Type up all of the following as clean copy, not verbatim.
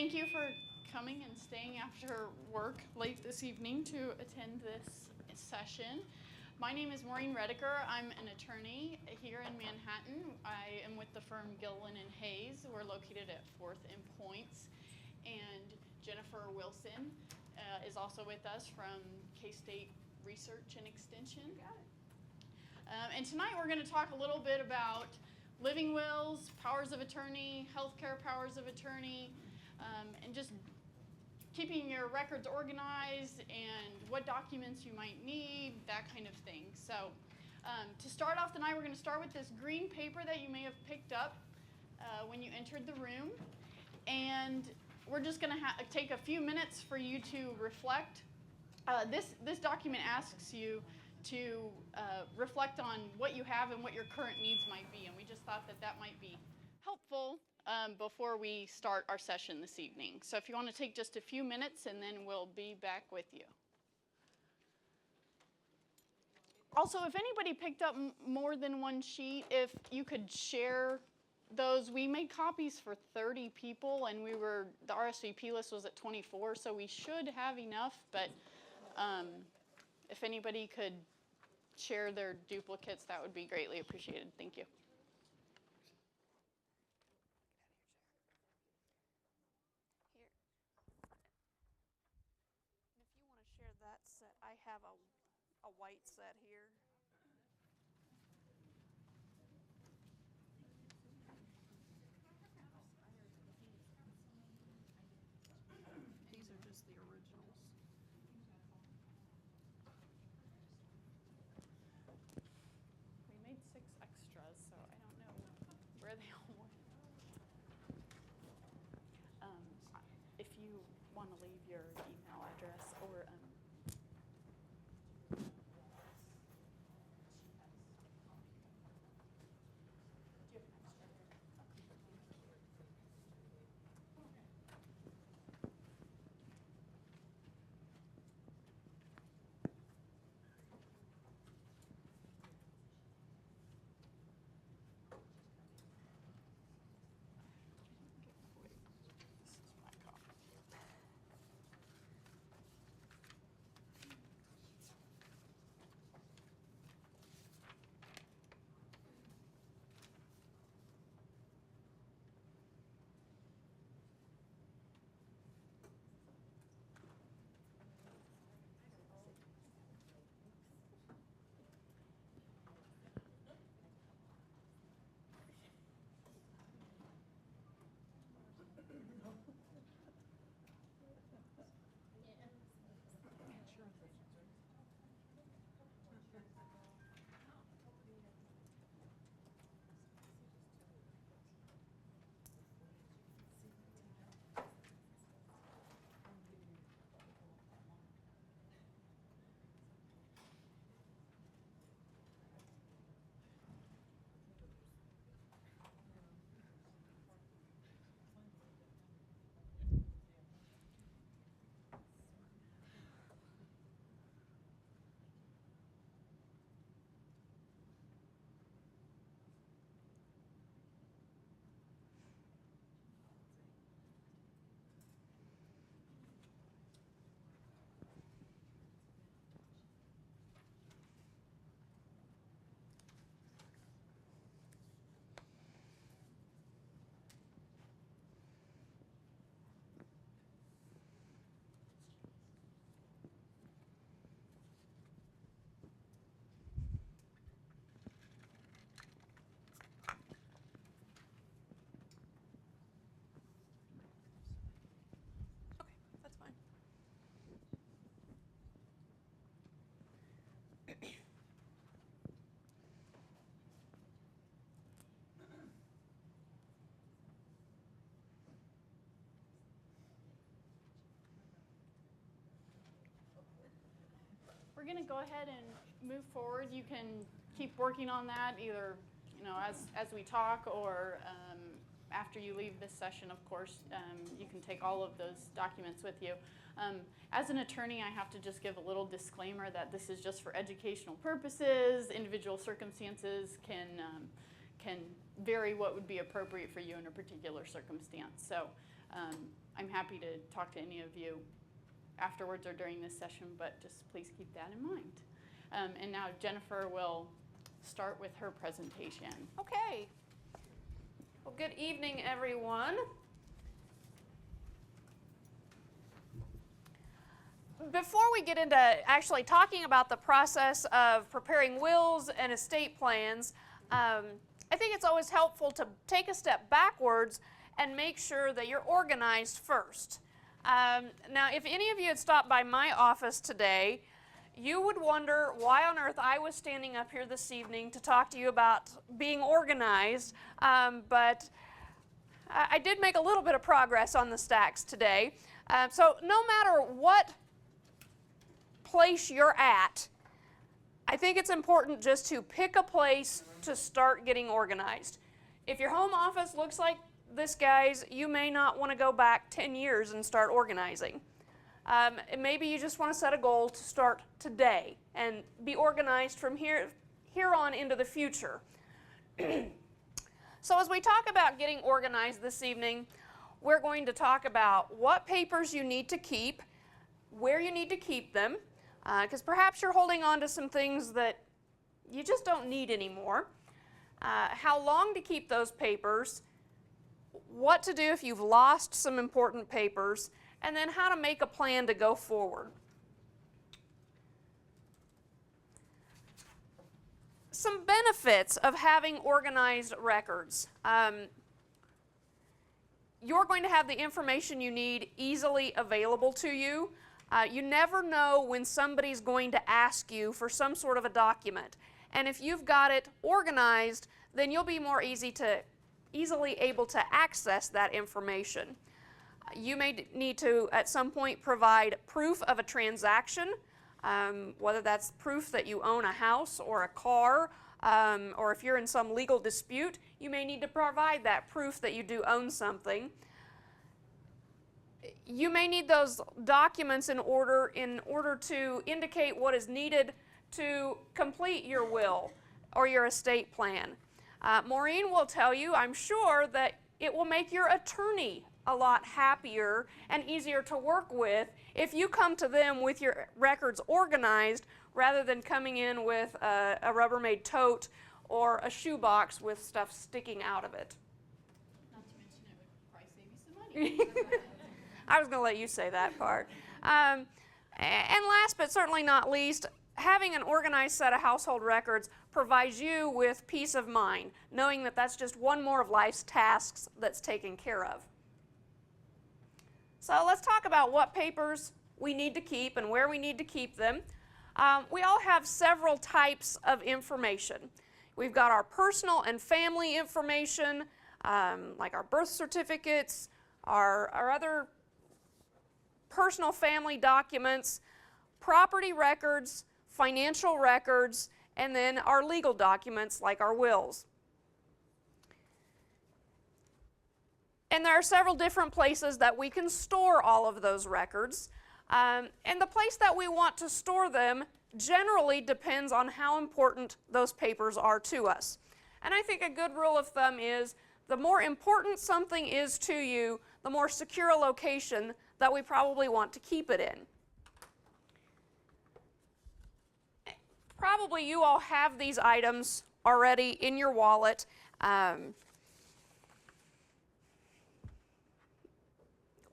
Thank you for coming and staying after work late this evening to attend this session. My name is Maureen Redeker. I'm an attorney here in Manhattan. I am with the firm Gilliland and Hayes. We're located at 4th and Points. And Jennifer Wilson is also with us from K-State Research and Extension. You got it. And tonight we're going to talk a little bit about living wills, powers of attorney, healthcare powers of attorney, and just keeping your records organized and what documents you might need, that kind of thing. So to start off the night, we're going to start with this green paper that you may have picked up when you entered the room. And we're just going to take a few minutes for you to reflect. This document asks you to reflect on what you have and what your current needs might be. And we just thought that might be helpful before we start our session this evening. So if you want to take just a few minutes, and then we'll be back with you. Also, if anybody picked up more than one sheet, if you could share those. We made copies for 30 people, and the RSVP list was at 24, so we should have enough, but if anybody could share their duplicates, that would be greatly appreciated. Thank you. That set, I have a white set here. These are just the originals. We made 6 extras, so I don't know where they all went. If you want to leave your email address or we're going to go ahead and move forward. You can keep working on that either, as we talk or after you leave this session, of course. You can take all of those documents with you. As an attorney, I have to just give a little disclaimer that this is just for educational purposes. Individual circumstances can vary what would be appropriate for you in a particular circumstance. So I'm happy to talk to any of you afterwards or during this session, but just please keep that in mind. And now Jennifer will start with her presentation. Okay. Well, good evening, everyone. Before we get into actually talking about the process of preparing wills and estate plans, I think it's always helpful to take a step backwards and make sure that you're organized first. Now, if any of you had stopped by my office today, you would wonder why on earth I was standing up here this evening to talk to you about being organized, but I did make a little bit of progress on the stacks today. So no matter what place you're at, I think it's important just to pick a place to start getting organized. If your home office looks like this guy's, you may not want to go back 10 years and start organizing. Maybe you just want to set a goal to start today and be organized from here on into the future. So as we talk about getting organized this evening, we're going to talk about what papers you need to keep, where you need to keep them, because perhaps you're holding on to some things that you just don't need anymore, how long to keep those papers, what to do if you've lost some important papers, and then how to make a plan to go forward. Some benefits of having organized records. You're going to have the information you need easily available to you. You never know when somebody's going to ask you for some sort of a document. And if you've got it organized, then you'll be more easily able to access that information. You may need to, at some point, provide proof of a transaction, whether that's proof that you own a house or a car, or if you're in some legal dispute, you may need to provide that proof that you do own something. You may need those documents in order to indicate what is needed to complete your will or your estate plan. Maureen will tell you, I'm sure, that it will make your attorney a lot happier and easier to work with if you come to them with your records organized rather than coming in with a Rubbermaid tote or a shoebox with stuff sticking out of it. Not to mention it would probably save you some money. I was going to let you say that part. And last but certainly not least, having an organized set of household records provides you with peace of mind, knowing that that's just one more of life's tasks that's taken care of. So let's talk about what papers we need to keep and where we need to keep them. We all have several types of information. We've got our personal and family information, like our birth certificates, our other personal family documents, property records, financial records, and then our legal documents like our wills. And there are several different places that we can store all of those records. And the place that we want to store them generally depends on how important those papers are to us. And I think a good rule of thumb is the more important something is to you, the more secure a location that we probably want to keep it in. Probably you all have these items already in your wallet.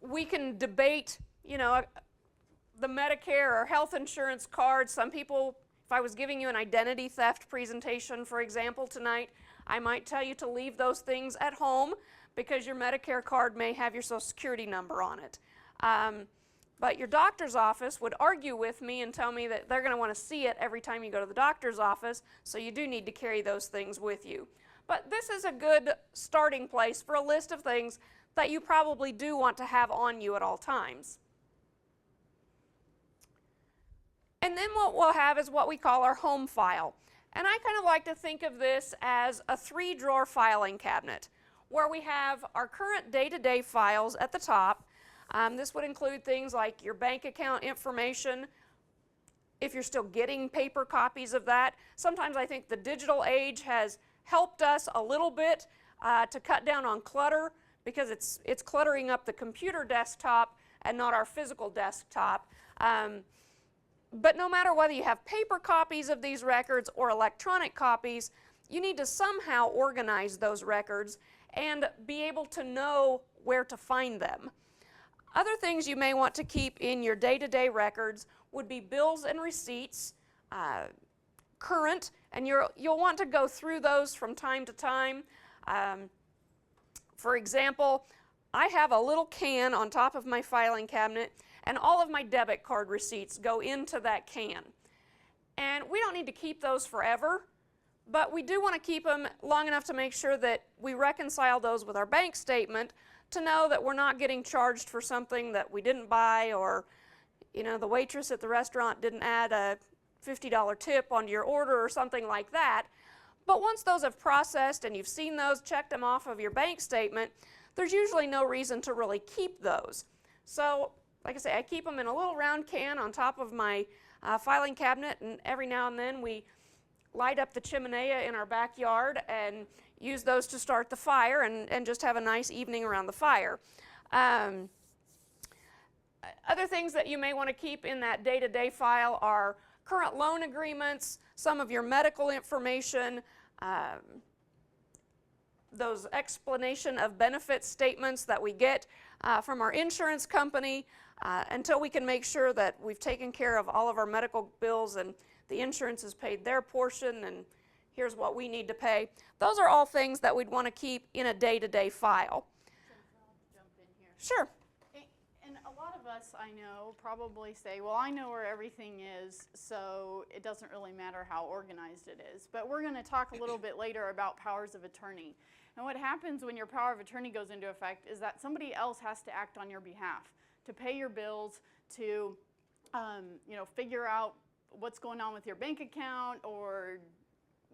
We can debate, the Medicare or health insurance card. Some people, if I was giving you an identity theft presentation, for example, tonight, I might tell you to leave those things at home because your Medicare card may have your Social Security number on it. But your doctor's office would argue with me and tell me that they're going to want to see it every time you go to the doctor's office, so you do need to carry those things with you. But this is a good starting place for a list of things that you probably do want to have on you at all times. And then what we'll have is what we call our home file. And I kind of like to think of this as a 3-drawer filing cabinet where we have our current day-to-day files at the top. This would include things like your bank account information, if you're still getting paper copies of that. Sometimes I think the digital age has helped us a little bit to cut down on clutter, because it's cluttering up the computer desktop and not our physical desktop. But no matter whether you have paper copies of these records or electronic copies, you need to somehow organize those records and be able to know where to find them. Other things you may want to keep in your day-to-day records would be bills and receipts, current, and you'll want to go through those from time to time. For example, I have a little can on top of my filing cabinet, and all of my debit card receipts go into that can. And we don't need to keep those forever, but we do want to keep them long enough to make sure that we reconcile those with our bank statement to know that we're not getting charged for something that we didn't buy, or the waitress at the restaurant didn't add a $50 tip onto your order or something like that. But once those have processed and you've seen those, checked them off of your bank statement, there's usually no reason to really keep those. So, like I say, I keep them in a little round can on top of my filing cabinet, and every now and then we light up the chimenea in our backyard and use those to start the fire and just have a nice evening around the fire. Other things that you may want to keep in that day-to-day file are current loan agreements, some of your medical information, those explanation of benefits statements that we get from our insurance company until we can make sure that we've taken care of all of our medical bills and the insurance has paid their portion and here's what we need to pay. Those are all things that we'd want to keep in a day-to-day file. I'll jump in here. Sure. And a lot of us, I know, probably say, well, I know where everything is, so it doesn't really matter how organized it is. But we're going to talk a little bit later about powers of attorney. And what happens when your power of attorney goes into effect is that somebody else has to act on your behalf, to pay your bills, to figure out what's going on with your bank account or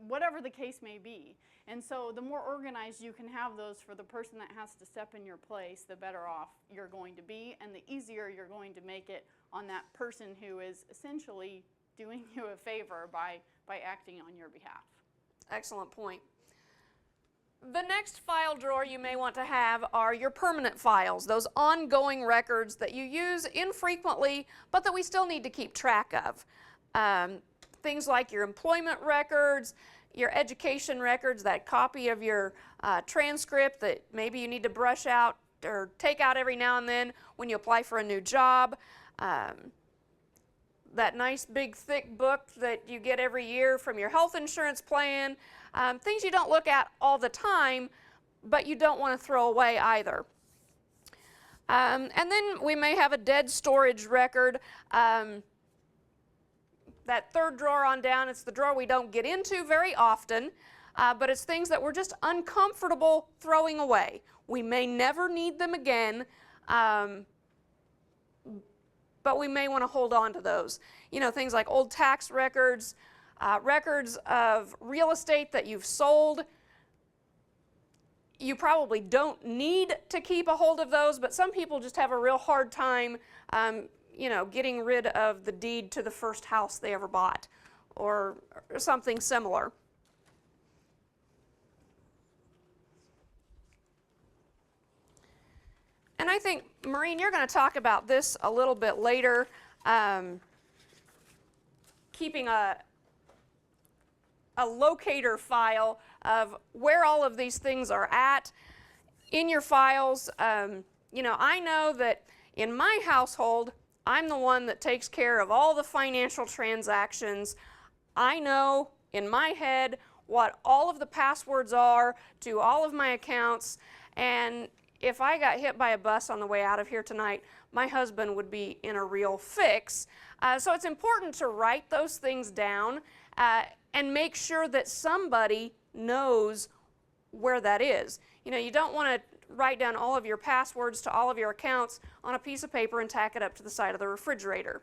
whatever the case may be. And so the more organized you can have those for the person that has to step in your place, the better off you're going to be, and the easier you're going to make it on that person who is essentially doing you a favor by acting on your behalf. Excellent point. The next file drawer you may want to have are your permanent files, those ongoing records that you use infrequently, but that we still need to keep track of. Things like your employment records, your education records, that copy of your transcript that maybe you need to brush out or take out every now and then when you apply for a new job. That nice big thick book that you get every year from your health insurance plan. Things you don't look at all the time, but you don't want to throw away either. And then we may have a dead storage record. That third drawer on down, it's the drawer we don't get into very often, but it's things that we're just uncomfortable throwing away. We may never need them again, but we may want to hold on to those. Things like old tax records, records of real estate that you've sold. You probably don't need to keep a hold of those, but some people just have a real hard time getting rid of the deed to the first house they ever bought or something similar. And I think, Maureen, you're going to talk about this a little bit later, keeping a locator file of where all of these things are at in your files. I know that in my household, I'm the one that takes care of all the financial transactions. I know in my head what all of the passwords are to all of my accounts, and if I got hit by a bus on the way out of here tonight, my husband would be in a real fix. So it's important to write those things down and make sure that somebody knows where that is. You don't want to write down all of your passwords to all of your accounts on a piece of paper and tack it up to the side of the refrigerator.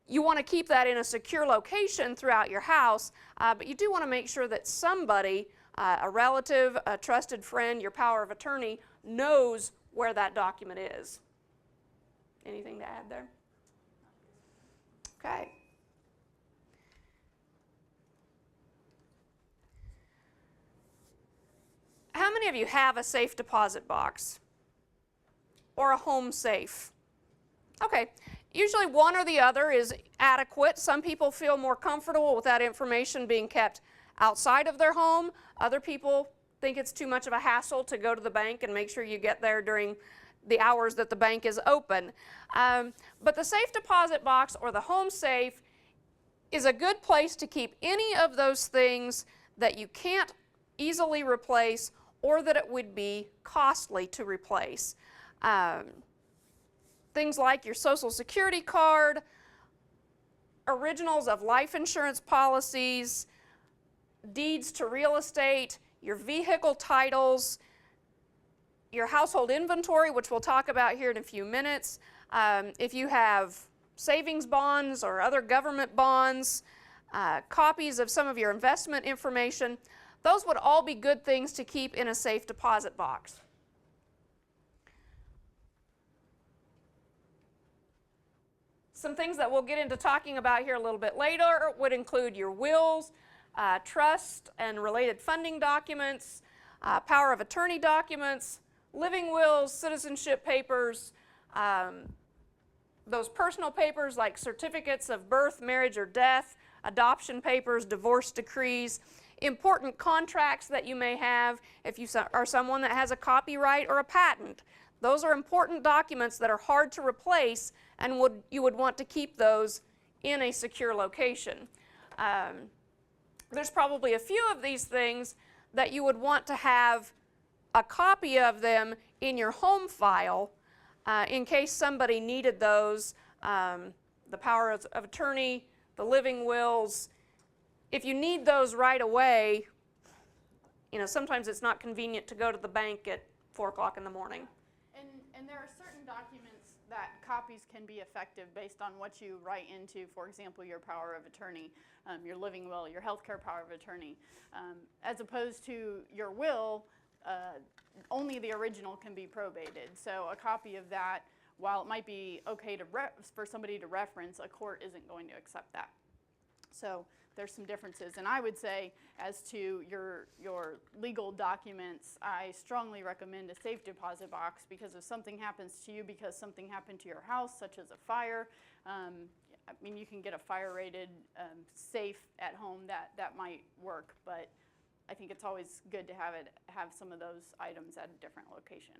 You want to keep that in a secure location throughout your house, but you do want to make sure that somebody, a relative, a trusted friend, your power of attorney, knows where that document is. Anything to add there? Okay. How many of you have a safe deposit box or a home safe? Okay, usually one or the other is adequate. Some people feel more comfortable with that information being kept outside of their home. Other people think it's too much of a hassle to go to the bank and make sure you get there during the hours that the bank is open. But the safe deposit box or the home safe is a good place to keep any of those things that you can't easily replace or that it would be costly to replace. Things like your Social Security card, originals of life insurance policies, deeds to real estate, your vehicle titles, your household inventory, which we'll talk about here in a few minutes. If you have savings bonds or other government bonds, copies of some of your investment information, those would all be good things to keep in a safe deposit box. Some things that we'll get into talking about here a little bit later would include your wills, trust and related funding documents, power of attorney documents, living wills, citizenship papers, those personal papers like certificates of birth, marriage, or death, adoption papers, divorce decrees, important contracts that you may have if you are someone that has a copyright or a patent. Those are important documents that are hard to replace, and you would want to keep those in a secure location. There's probably a few of these things that you would want to have a copy of them in your home file in case somebody needed those, the power of attorney, the living wills. If you need those right away, sometimes it's not convenient to go to the bank at 4 o'clock in the morning. And there are certain documents that copies can be effective based on what you write into, for example, your power of attorney, your living will, your healthcare power of attorney. As opposed to your will, only the original can be probated. So a copy of that, while it might be okay for somebody to reference, a court isn't going to accept that. So there's some differences. And I would say, as to your legal documents, I strongly recommend a safe deposit box, because if something happens to you because something happened to your house, such as a fire, you can get a fire-rated safe at home that might work, but I think it's always good to have some of those items at a different location.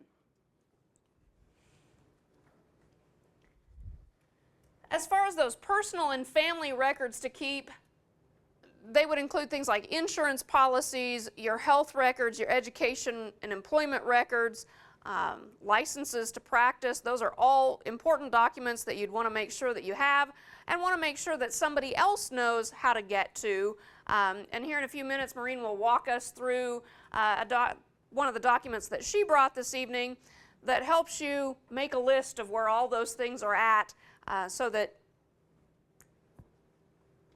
As far as those personal and family records to keep, they would include things like insurance policies, your health records, your education and employment records, licenses to practice. Those are all important documents that you'd want to make sure that you have and want to make sure that somebody else knows how to get to. And here in a few minutes, Maureen will walk us through one of the documents that she brought this evening that helps you make a list of where all those things are at so that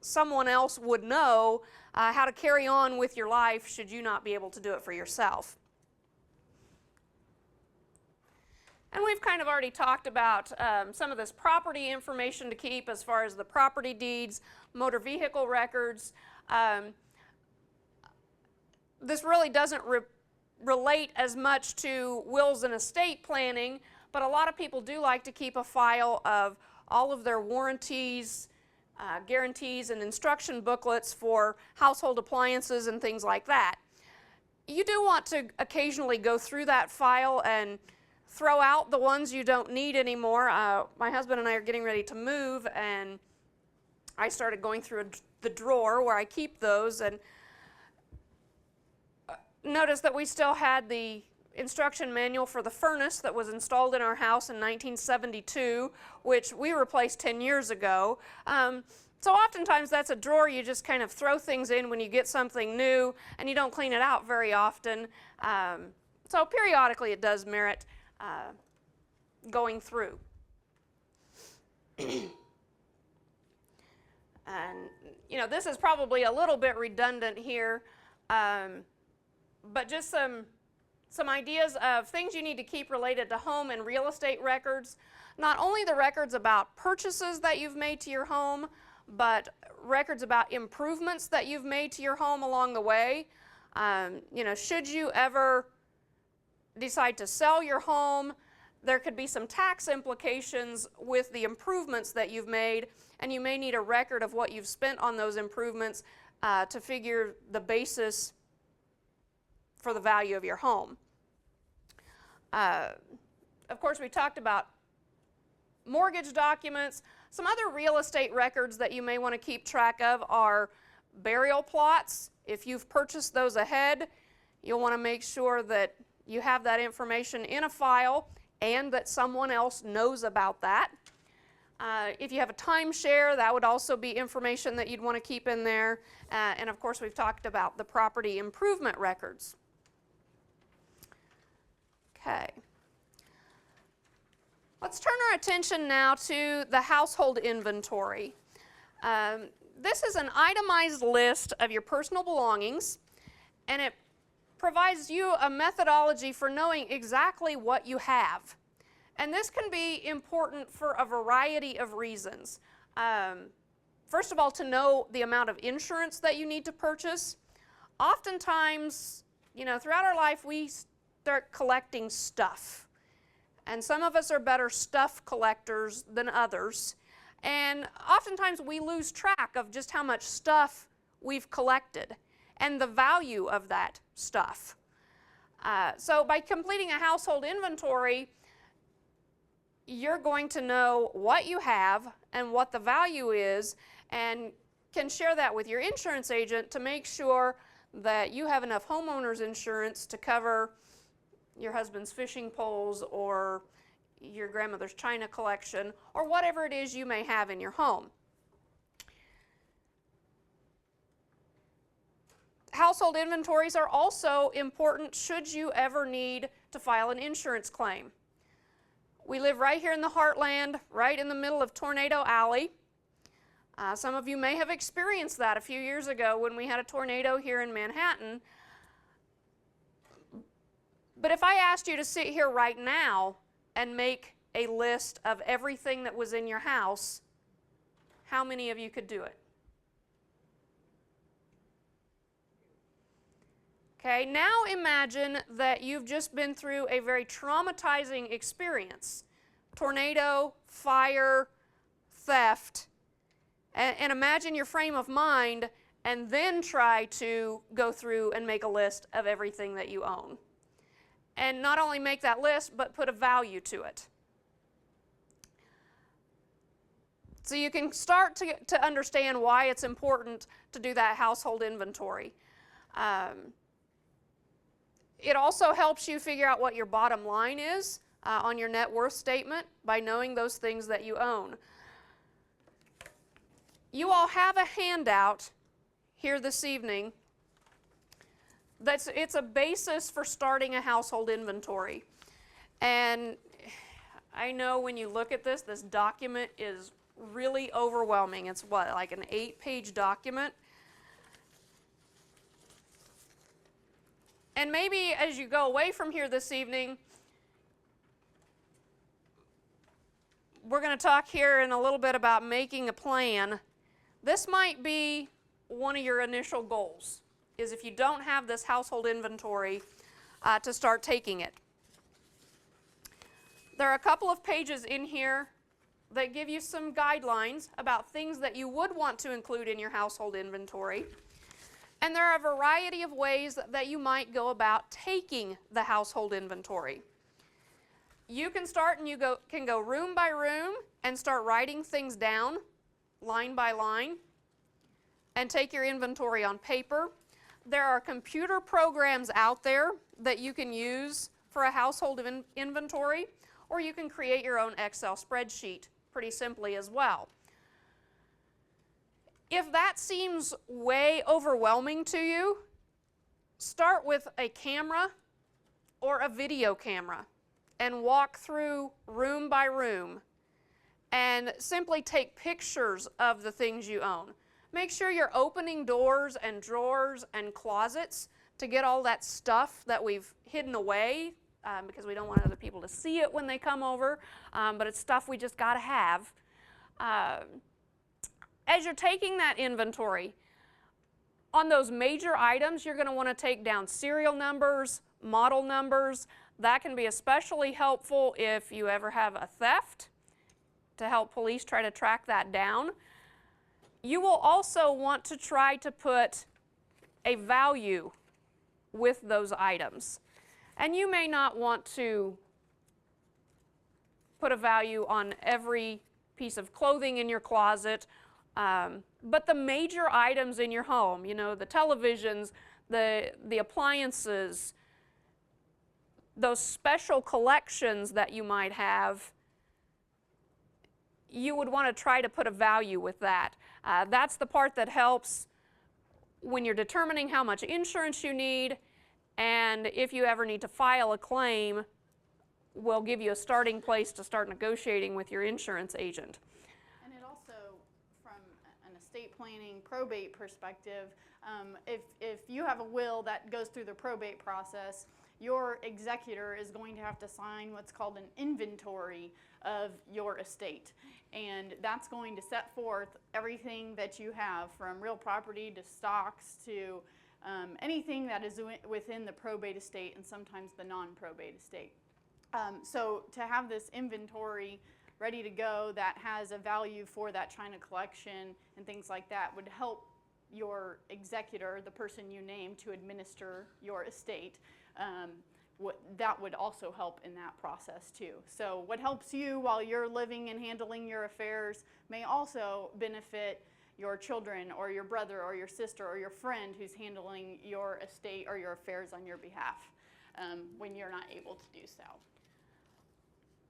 someone else would know how to carry on with your life should you not be able to do it for yourself. And we've kind of already talked about some of this property information to keep as far as the property deeds, motor vehicle records. This really doesn't relate as much to wills and estate planning, but a lot of people do like to keep a file of all of their warranties, guarantees, and instruction booklets for household appliances and things like that. You do want to occasionally go through that file and throw out the ones you don't need anymore. My husband and I are getting ready to move, and I started going through the drawer where I keep those, and noticed that we still had the instruction manual for the furnace that was installed in our house in 1972, which we replaced 10 years ago. So oftentimes that's a drawer you just kind of throw things in when you get something new, and you don't clean it out very often. So periodically it does merit going through. And this is probably a little bit redundant here, but just some ideas of things you need to keep related to home and real estate records. Not only the records about purchases that you've made to your home, but records about improvements that you've made to your home along the way. Should you ever decide to sell your home, there could be some tax implications with the improvements that you've made, and you may need a record of what you've spent on those improvements to figure the basis for the value of your home. Of course, we talked about mortgage documents. Some other real estate records that you may want to keep track of are burial plots. If you've purchased those ahead, you'll want to make sure that you have that information in a file and that someone else knows about that. If you have a timeshare, that would also be information that you'd want to keep in there. And of course, we've talked about the property improvement records. Okay. Let's turn our attention now to the household inventory. This is an itemized list of your personal belongings, and it provides you a methodology for knowing exactly what you have. And this can be important for a variety of reasons. First of all, to know the amount of insurance that you need to purchase. Oftentimes, throughout our life, we start collecting stuff. And some of us are better stuff collectors than others. And oftentimes we lose track of just how much stuff we've collected and the value of that stuff. So by completing a household inventory, you're going to know what you have and what the value is, and can share that with your insurance agent to make sure that you have enough homeowners insurance to cover your husband's fishing poles or your grandmother's china collection or whatever it is you may have in your home. Household inventories are also important should you ever need to file an insurance claim. We live right here in the heartland, right in the middle of Tornado Alley. Some of you may have experienced that a few years ago when we had a tornado here in Manhattan. But if I asked you to sit here right now and make a list of everything that was in your house, how many of you could do it? Okay, now imagine that you've just been through a very traumatizing experience. Tornado, fire, theft. And imagine your frame of mind and then try to go through and make a list of everything that you own. And not only make that list, but put a value to it. So you can start to understand why it's important to do that household inventory. It also helps you figure out what your bottom line is on your net worth statement by knowing those things that you own. You all have a handout here this evening it's a basis for starting a household inventory. And I know when you look at this document is really overwhelming. It's what, like an 8-page document? And maybe as you go away from here this evening, we're going to talk here in a little bit about making a plan. This might be one of your initial goals, is if you don't have this household inventory, to start taking it. There are a couple of pages in here that give you some guidelines about things that you would want to include in your household inventory. And there are a variety of ways that you might go about taking the household inventory. You can start and can go room by room and start writing things down, line by line, and take your inventory on paper. There are computer programs out there that you can use for a household inventory, or you can create your own Excel spreadsheet pretty simply as well. If that seems way overwhelming to you, start with a camera or a video camera and walk through room by room and simply take pictures of the things you own. Make sure you're opening doors and drawers and closets to get all that stuff that we've hidden away because we don't want other people to see it when they come over, but it's stuff we just got to have. As you're taking that inventory, On those major items, you're going to want to take down serial numbers, model numbers. That can be especially helpful if you ever have a theft, to help police try to track that down. You will also want to try to put a value with those items. And you may not want to put a value on every piece of clothing in your closet, but the major items in your home, you know, the televisions, the appliances, those special collections that you might have, you would want to try to put a value with that. That's the part that helps when you're determining how much insurance you need, and if you ever need to file a claim, will give you a starting place to start negotiating with your insurance agent. And it also, from an estate planning probate perspective, if you have a will that goes through the probate process, your executor is going to have to sign what's called an inventory of your estate. And that's going to set forth everything that you have, from real property to stocks to anything that is within the probate estate and sometimes the non-probate estate. So to have this inventory ready to go that has a value for that China collection and things like that would help your executor, the person you name to administer your estate. That would also help in that process too. So what helps you while you're living and handling your affairs may also benefit your children or your brother or your sister or your friend who's handling your estate or your affairs on your behalf when you're not able to do so.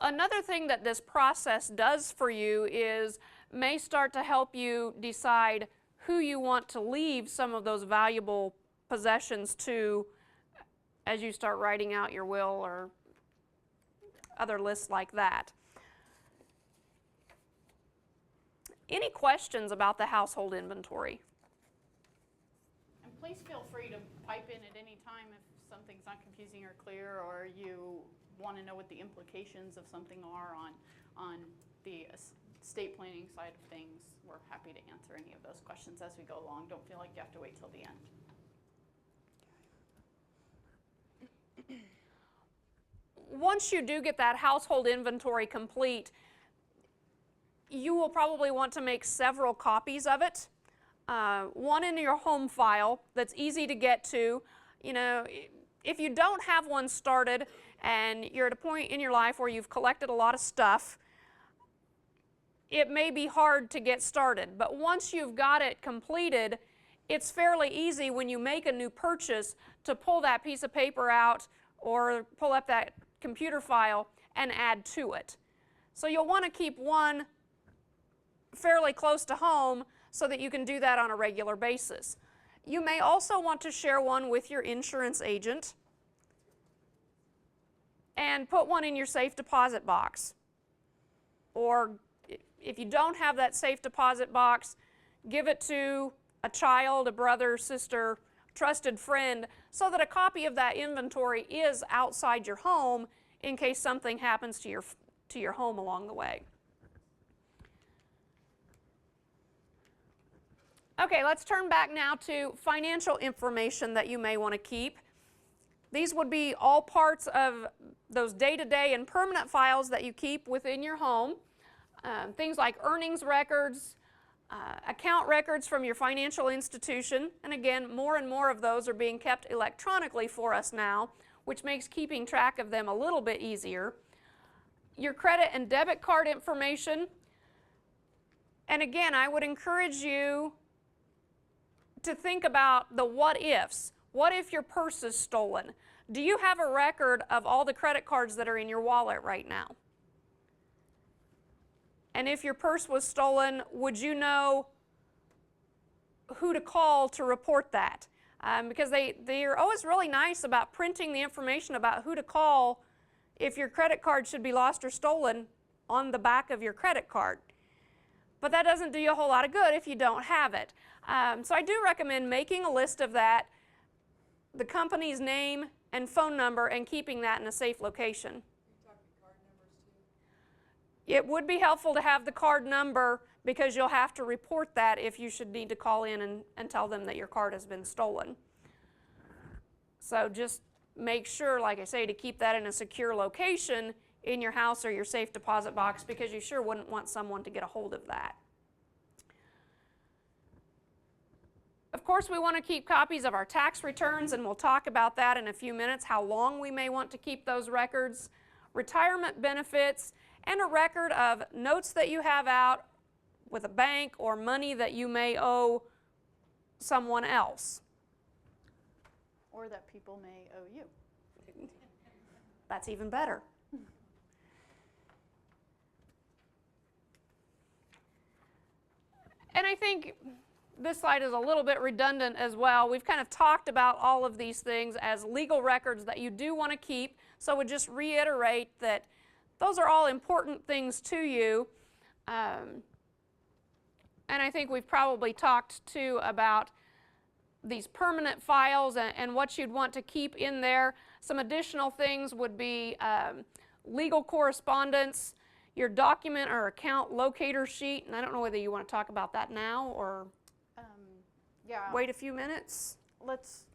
Another thing that this process does for you is may start to help you decide who you want to leave some of those valuable possessions to as you start writing out your will or other lists like that. Any questions about the household inventory? And please feel free to pipe in at any time if something's not confusing or clear, or you want to know what the implications of something are on the estate planning side of things. We're happy to answer any of those questions as we go along. Don't feel like you have to wait till the end. Once you do get that household inventory complete, you will probably want to make several copies of it. One in your home file that's easy to get to. You know, if you don't have one started and you're at a point in your life where you've collected a lot of stuff, it may be hard to get started. But once you've got it completed, it's fairly easy when you make a new purchase to pull that piece of paper out or pull up that computer file and add to it. So you'll want to keep one fairly close to home so that you can do that on a regular basis. You may also want to share one with your insurance agent and put one in your safe deposit box. Or if you don't have that safe deposit box, give it to a child, a brother, sister, trusted friend, so that a copy of that inventory is outside your home in case something happens to your home along the way. Okay, let's turn back now to financial information that you may want to keep. These would be all parts of those day-to-day and permanent files that you keep within your home. Things like earnings records, account records from your financial institution, and again, more and more of those are being kept electronically for us now, which makes keeping track of them a little bit easier. Your credit and debit card information, and again, I would encourage you to think about the what ifs. What if your purse is stolen? Do you have a record of all the credit cards that are in your wallet right now? And if your purse was stolen, would you know who to call to report that? Because they're always really nice about printing the information about who to call if your credit card should be lost or stolen on the back of your credit card. But that doesn't do you a whole lot of good if you don't have it. So I do recommend making a list of that, the company's name and phone number, and keeping that in a safe location. Are you talking card numbers too? It would be helpful to have the card number because you'll have to report that if you should need to call in and tell them that your card has been stolen. So just make sure, like I say, to keep that in a secure location in your house or your safe deposit box, because you sure wouldn't want someone to get a hold of that. Of course, we want to keep copies of our tax returns, and we'll talk about that in a few minutes, how long we may want to keep those records, retirement benefits, and a record of notes that you have out with a bank or money that you may owe someone else. Or that people may owe you. That's even better. And I think this slide is a little bit redundant as well. We've kind of talked about all of these things as legal records that you do want to keep, so I would just reiterate that those are all important things to you. And I think we've probably talked too about these permanent files and what you'd want to keep in there. Some additional things would be legal correspondence, your document or account locator sheet, and I don't know whether you want to talk about that now or Yeah. wait a few minutes. Let's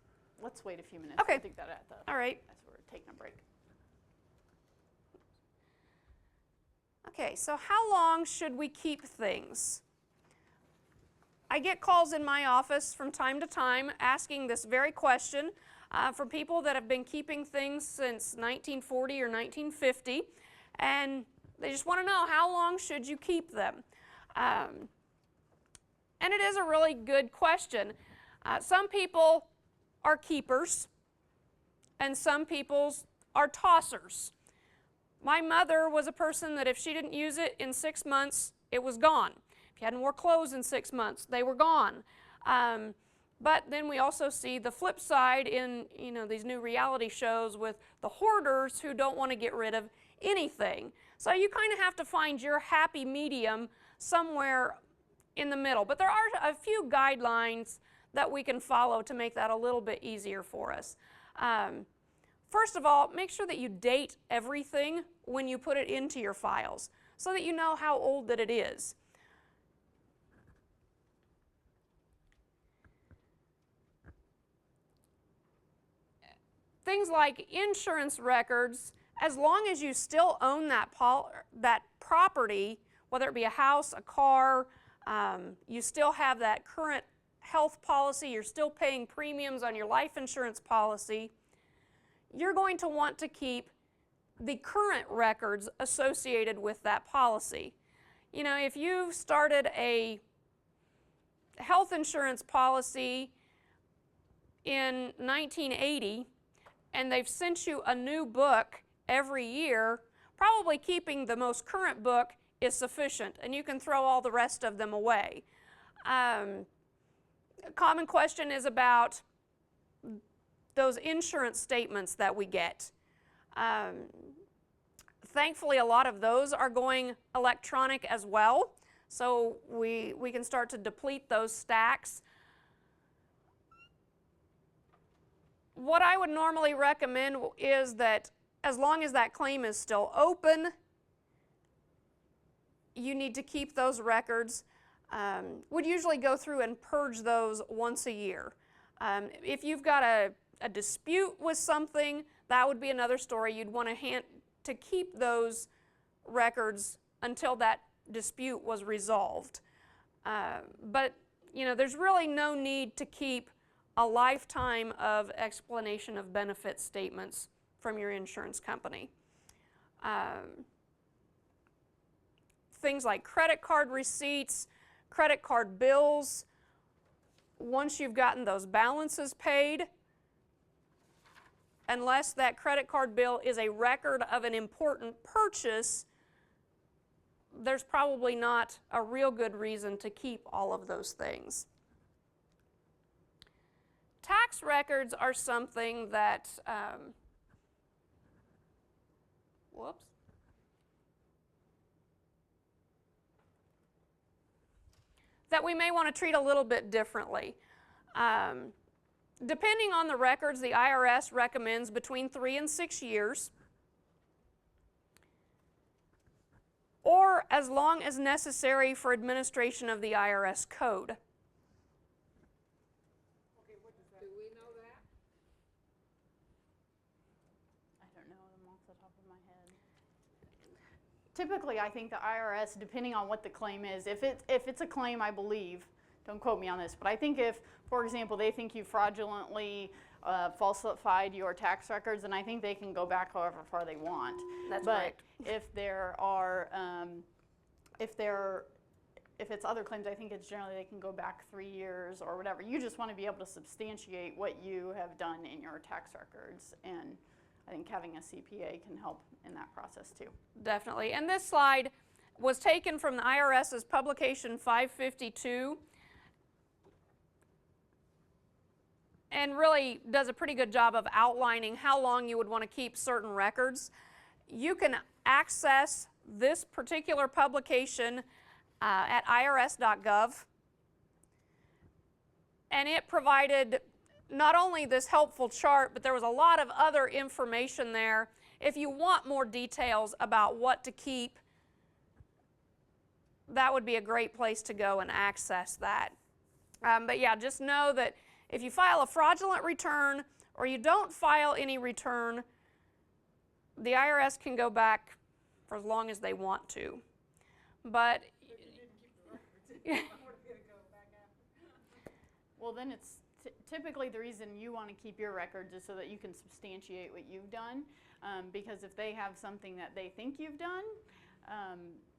wait a few minutes. Okay. I think that at the All right. as we're taking a break. Okay, so how long should we keep things? I get calls in my office from time to time asking this very question from people that have been keeping things since 1940 or 1950, and they just want to know, how long should you keep them? And it is a really good question. Some people are keepers, and some people are tossers. My mother was a person that if she didn't use it in 6 months, it was gone. If you hadn't wore clothes in 6 months, they were gone. But then we also see the flip side in these new reality shows with the hoarders who don't want to get rid of anything. So you kind of have to find your happy medium somewhere in the middle. But there are a few guidelines that we can follow to make that a little bit easier for us. First of all, make sure that you date everything when you put it into your files so that you know how old that it is. Things like insurance records, as long as you still own that property, whether it be a house, a car, you still have that current health policy, you're still paying premiums on your life insurance policy, you're going to want to keep the current records associated with that policy. You know, if you've started a health insurance policy in 1980 and they've sent you a new book every year, probably keeping the most current book is sufficient, and you can throw all the rest of them away. A common question is about those insurance statements that we get. Thankfully, a lot of those are going electronic as well, so we can start to deplete those stacks. What I would normally recommend is that as long as that claim is still open, you need to keep those records. Would usually go through and purge those once a year. If you've got a dispute with something, that would be another story. You'd want to keep those records until that dispute was resolved. But there's really no need to keep a lifetime of explanation of benefit statements from your insurance company. Things like credit card receipts, credit card bills, once you've gotten those balances paid, unless that credit card bill is a record of an important purchase, there's probably not a real good reason to keep all of those things. Tax records are something that, that we may want to treat a little bit differently. Depending on the records, the IRS recommends between 3 and 6 years. or as long as necessary for administration of the IRS code. Okay, what does that? Do we know that? I don't know them off the top of my head. Typically, I think the IRS, depending on what the claim is, if it's a claim, I believe, don't quote me on this, but I think if, for example, they think you fraudulently falsified your tax records, then I think they can go back however far they want. That's but right. if there are, if it's other claims, I think it's generally they can go back 3 years or whatever. You just want to be able to substantiate what you have done in your tax records, and I think having a CPA can help in that process too. Definitely. And this slide was taken from the IRS's publication 552 and really does a pretty good job of outlining how long you would want to keep certain records. You can access this particular publication at irs.gov, and it provided not only this helpful chart, but there was a lot of other information there. If you want more details about what to keep, that would be a great place to go and access that. But yeah, just know that if you file a fraudulent return or you don't file any return, the IRS can go back for as long as they want to. But Well, then it's typically the reason you want to keep your records is so that you can substantiate what you've done. Because if they have something that they think you've done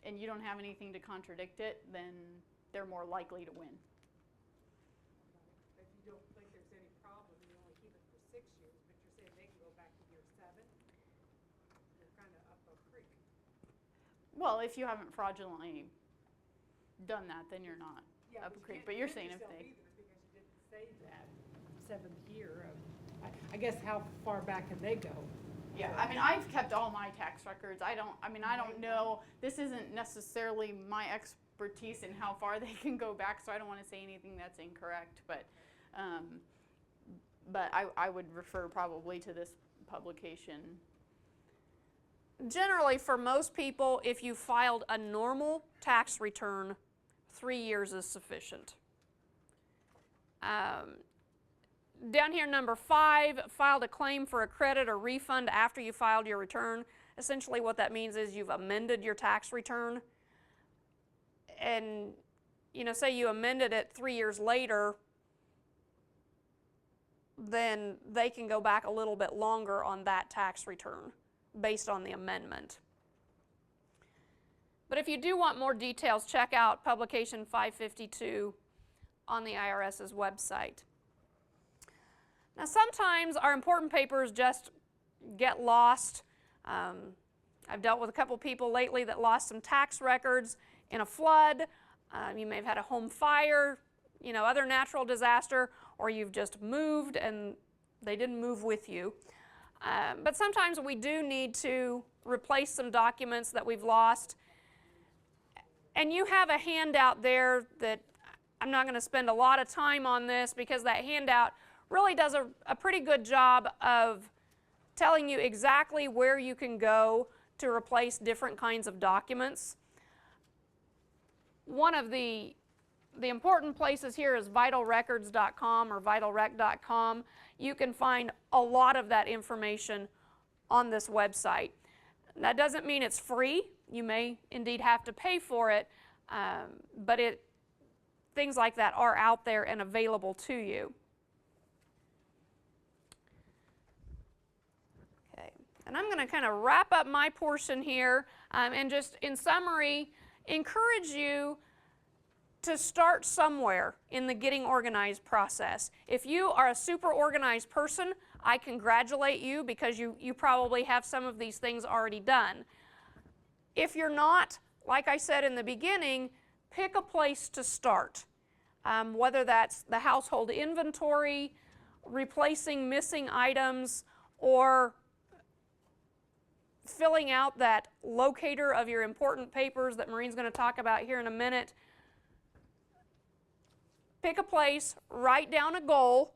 and you don't have anything to contradict it, then they're more likely to win. If you don't think there's any problem, you only keep it for 6 years, but you're saying they can go back to year 7? You're kind of up a creek. Well, if you haven't fraudulently done that, then you're not Yeah, up a you creek. can't But you're defend saying if yourself they... either because you didn't say that 7th year of, I guess how far back can they go? Yeah, I mean, I've kept all my tax records. I don't know, this isn't necessarily my expertise in how far they can go back, so I don't want to say anything that's incorrect, but I would refer probably to this publication. generally, for most people, if you filed a normal tax return, 3 years is sufficient. Down here, number 5, filed a claim for a credit or refund after you filed your return. Essentially what that means is you've amended your tax return. And, you know, say you amended it 3 years later, then they can go back a little bit longer on that tax return based on the amendment. But if you do want more details, check out publication 552 on the IRS's website. Now, sometimes our important papers just get lost. I've dealt with a couple people lately that lost some tax records in a flood. You may have had a home fire, you know, other natural disaster, or you've just moved and they didn't move with you. But sometimes we do need to replace some documents that we've lost. And you have a handout there that I'm not going to spend a lot of time on this because that handout really does a pretty good job of telling you exactly where you can go to replace different kinds of documents. One of the important places here is vitalrecords.com or vitalrec.com. You can find a lot of that information on this website. That doesn't mean it's free. You may indeed have to pay for it, but things like that are out there and available to you. Okay, and I'm going to kind of wrap up my portion here and just in summary encourage you to start somewhere in the getting organized process. If you are a super organized person, I congratulate you because you probably have some of these things already done. If you're not, like I said in the beginning, pick a place to start. Whether that's the household inventory, replacing missing items, or filling out that locator of your important papers that Maureen's going to talk about here in a minute. Pick a place, write down a goal,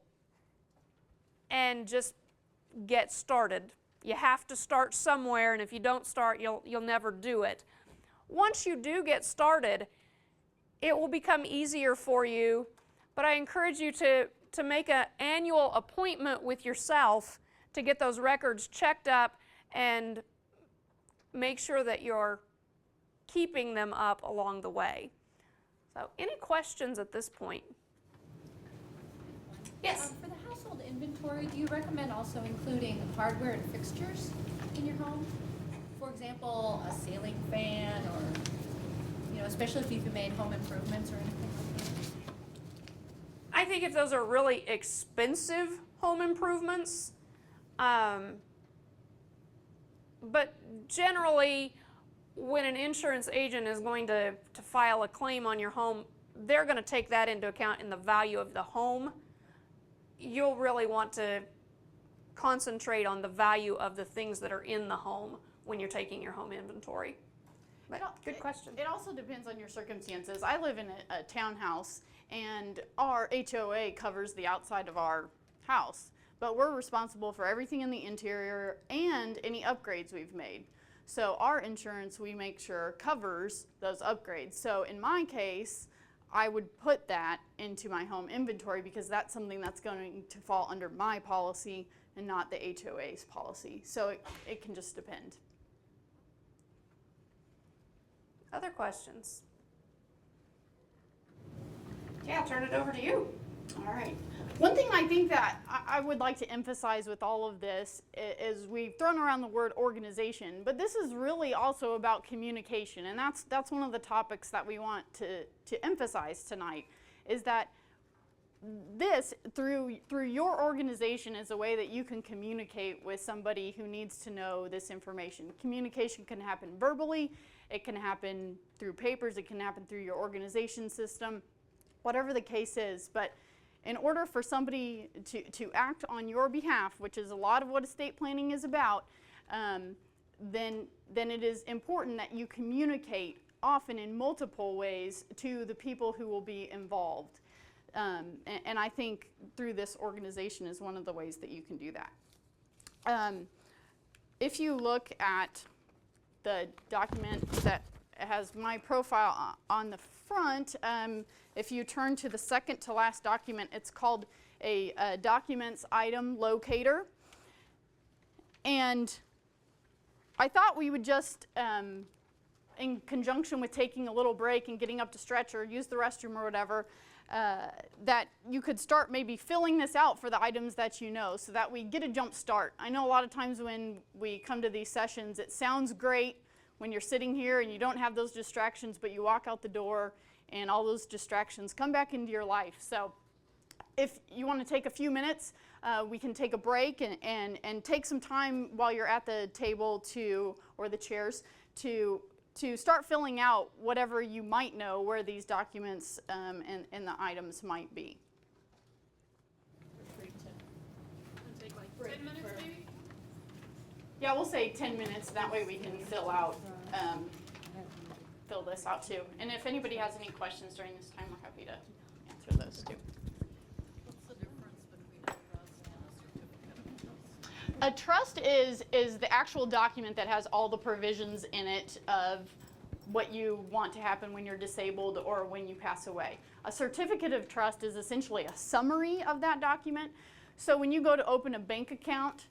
and just get started. You have to start somewhere, and if you don't start, you'll never do it. Once you do get started, it will become easier for you, but I encourage you to make an annual appointment with yourself to get those records checked up and make sure that you're keeping them up along the way. So, any questions at this point? Yes? For the household inventory, do you recommend also including hardware and fixtures in your home? For example, a ceiling fan or, especially if you've made home improvements or anything like that? I think if those are really expensive home improvements, but generally, when an insurance agent is going to file a claim on your home, they're going to take that into account in the value of the home. You'll really want to concentrate on the value of the things that are in the home when you're taking your home inventory. But good question. It also depends on your circumstances. I live in a townhouse, and our HOA covers the outside of our house, but we're responsible for everything in the interior and any upgrades we've made. So our insurance, we make sure, covers those upgrades. So in my case, I would put that into my home inventory because that's something that's going to fall under my policy and not the HOA's policy. So it can just depend. Other questions? Yeah, I'll turn it over to you. All right. One thing I think that I would like to emphasize with all of this is we've thrown around the word organization, but this is really also about communication, and that's one of the topics that we want to emphasize tonight, is that this, through your organization, is a way that you can communicate with somebody who needs to know this information. Communication can happen verbally, it can happen through papers, it can happen through your organization system, whatever the case is. But in order for somebody to act on your behalf, which is a lot of what estate planning is about, then it is important that you communicate often in multiple ways to the people who will be involved. And I think through this organization is one of the ways that you can do that. If you look at the document that has my profile on the front, if you turn to the second to last document, it's called a documents item locator. And I thought we would just, in conjunction with taking a little break and getting up to stretch or use the restroom or whatever, that you could start maybe filling this out for the items that you know so that we get a jump start. I know a lot of times when we come to these sessions, it sounds great when you're sitting here and you don't have those distractions, but you walk out the door and all those distractions come back into your life. So if you want to take a few minutes, we can take a break and take some time while you're at the table or the chairs to start filling out whatever you might know where these documents and the items might be. Take like 10 minutes maybe? Yeah, we'll say 10 minutes. That way we can fill this out too. And if anybody has any questions during this time, we're happy to answer those too. What's the difference between a trust and a certificate of trust? A trust is the actual document that has all the provisions in it of what you want to happen when you're disabled or when you pass away. A certificate of trust is essentially a summary of that document. So when you go to open a bank account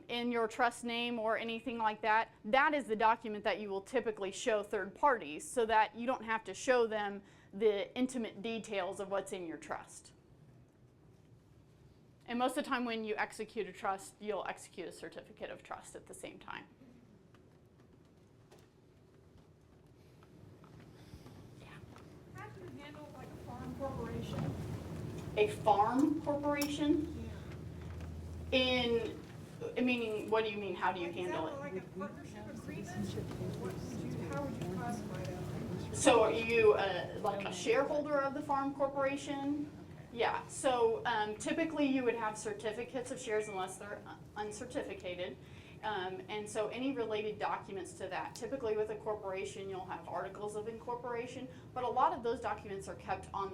in your trust name or anything like that, that is the document that you will typically show third parties so that you don't have to show them the intimate details of what's in your trust. And most of the time when you execute a trust, you'll execute a certificate of trust at the same time. How do you handle like a farm corporation? A farm corporation? Meaning, what do you mean, how do you handle it? Like a partnership agreement? How would you classify that? So are you like a shareholder of the farm corporation? Yeah, so typically you would have certificates of shares unless they're uncertificated. And so any related documents to that, typically with a corporation you'll have articles of incorporation, but a lot of those documents are kept on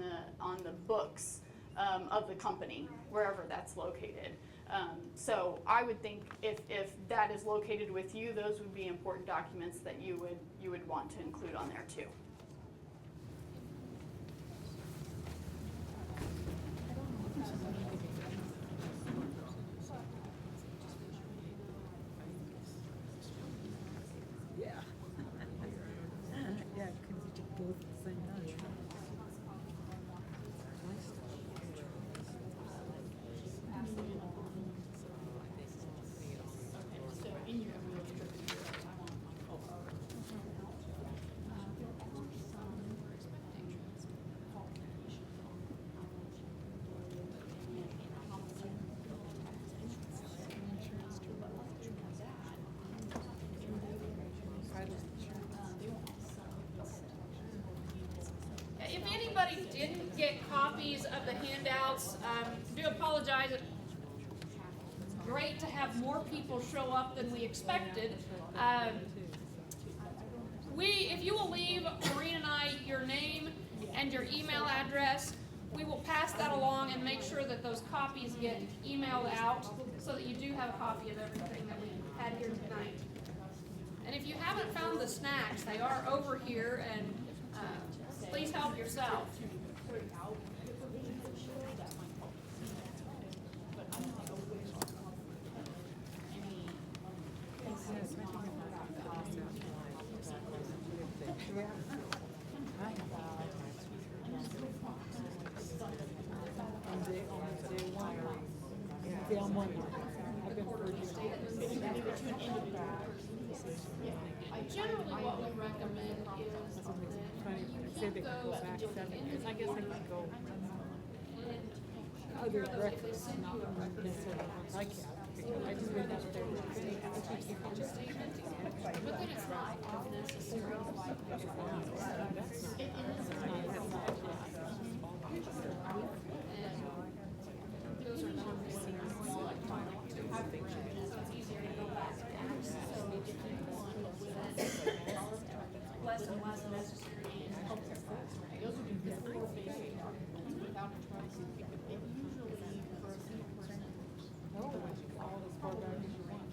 the books of the company, wherever that's located. So I would think if that is located with you, those would be important documents that you would want to include on there too. Yeah. Yeah, because you did both at the same time. So in your If anybody didn't get copies of the handouts, do apologize. Great to have more people show up than we expected. If you will leave Maureen and I your name and your email address, we will pass that along and make sure that those copies get emailed out so that you do have a copy of everything that we had here tonight. And if you haven't found the snacks, they are over here, and please help yourself. Generally, what we recommend is that Say they could go back 7 years. I guess they could go other records, not necessarily ones I kept, because I just went out there with statement, but then it's not necessary. Those are not so it's easier to go back to access. Less and less necessary. those would be the four basic documents without a trust. It usually for a few percent. all as far back as you want.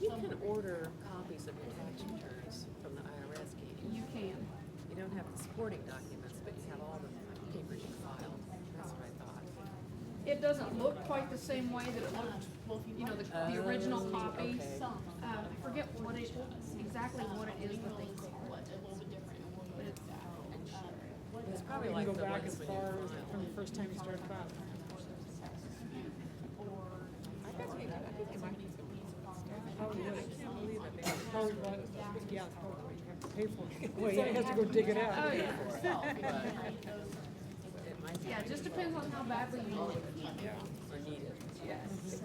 You can order copies of your tax returns from the IRS, can't you? You can. You don't have the supporting documents, but you have all the papers you filed. That's what I thought. It doesn't look quite the same way that it looked, you know, the original copy. Okay. I forget what it, exactly what it is that they call it. A little bit different. But it's that. It's probably You like can the go back ones as when far you as from the first time you started filing. I bet they might be some Probably would. I can't believe it. They probably would. Yeah, it's probably what you have to pay for it. Well, yeah, you have to go dig it out. Oh, yeah. It might be Yeah, it just depends on how badly you need it. or needed. Yes.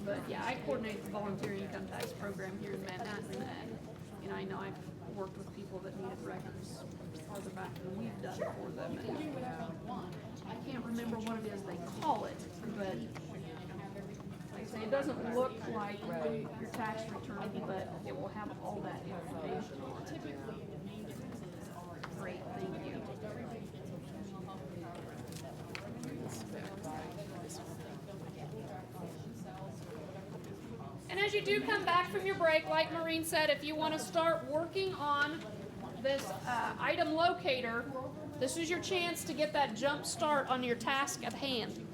But yeah, I coordinate the volunteer income tax program here in Manhattan, and, you know, I know I've worked with people that needed records farther back than we've done for them. And, I can't remember what it is they call it, but like I say, it doesn't look like your tax return, but it will have all that information on it. Typically, the main differences are Great, thank you. And as you do come back from your break, like Maureen said, if you want to start working on this item locator, this is your chance to get that jump start on your task at hand.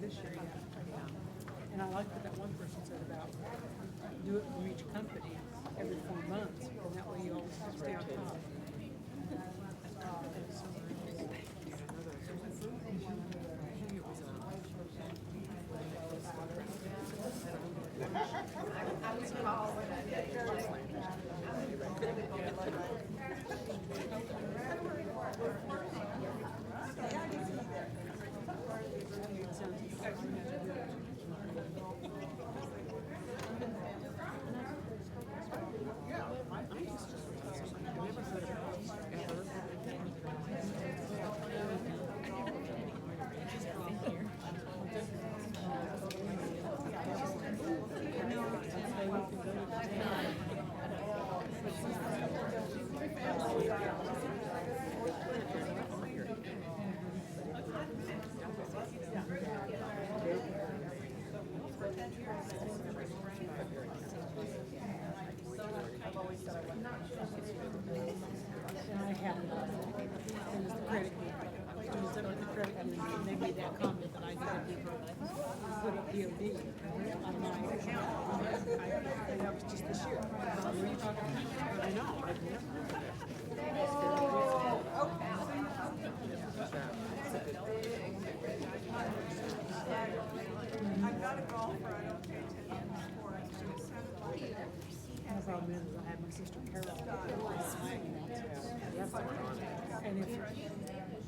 this year yet. And I like what that one person said about do it from each company every 4 months, and that way you always stay on top. And I had it was the credit union. I was doing something with the credit union, and they made that comment that I needed to put up POD on my account. And that was just this year. What are you talking about? I know. I've never heard of that. I'm not a golfer, I don't pay attention to sports, but it sounded like The problem is I have my sister Carol. And if,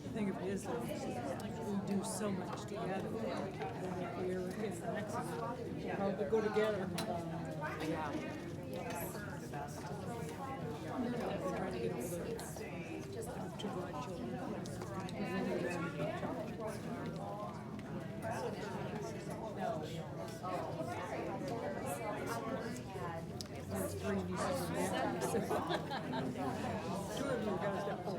the thing of it is that we do so much together, and if we ever get an accident, we'll probably go together and Yeah. we're trying to get over the two grandchildren. And then we're going to get charged. There's 3 nieces and nephews. Two of you guys got 4.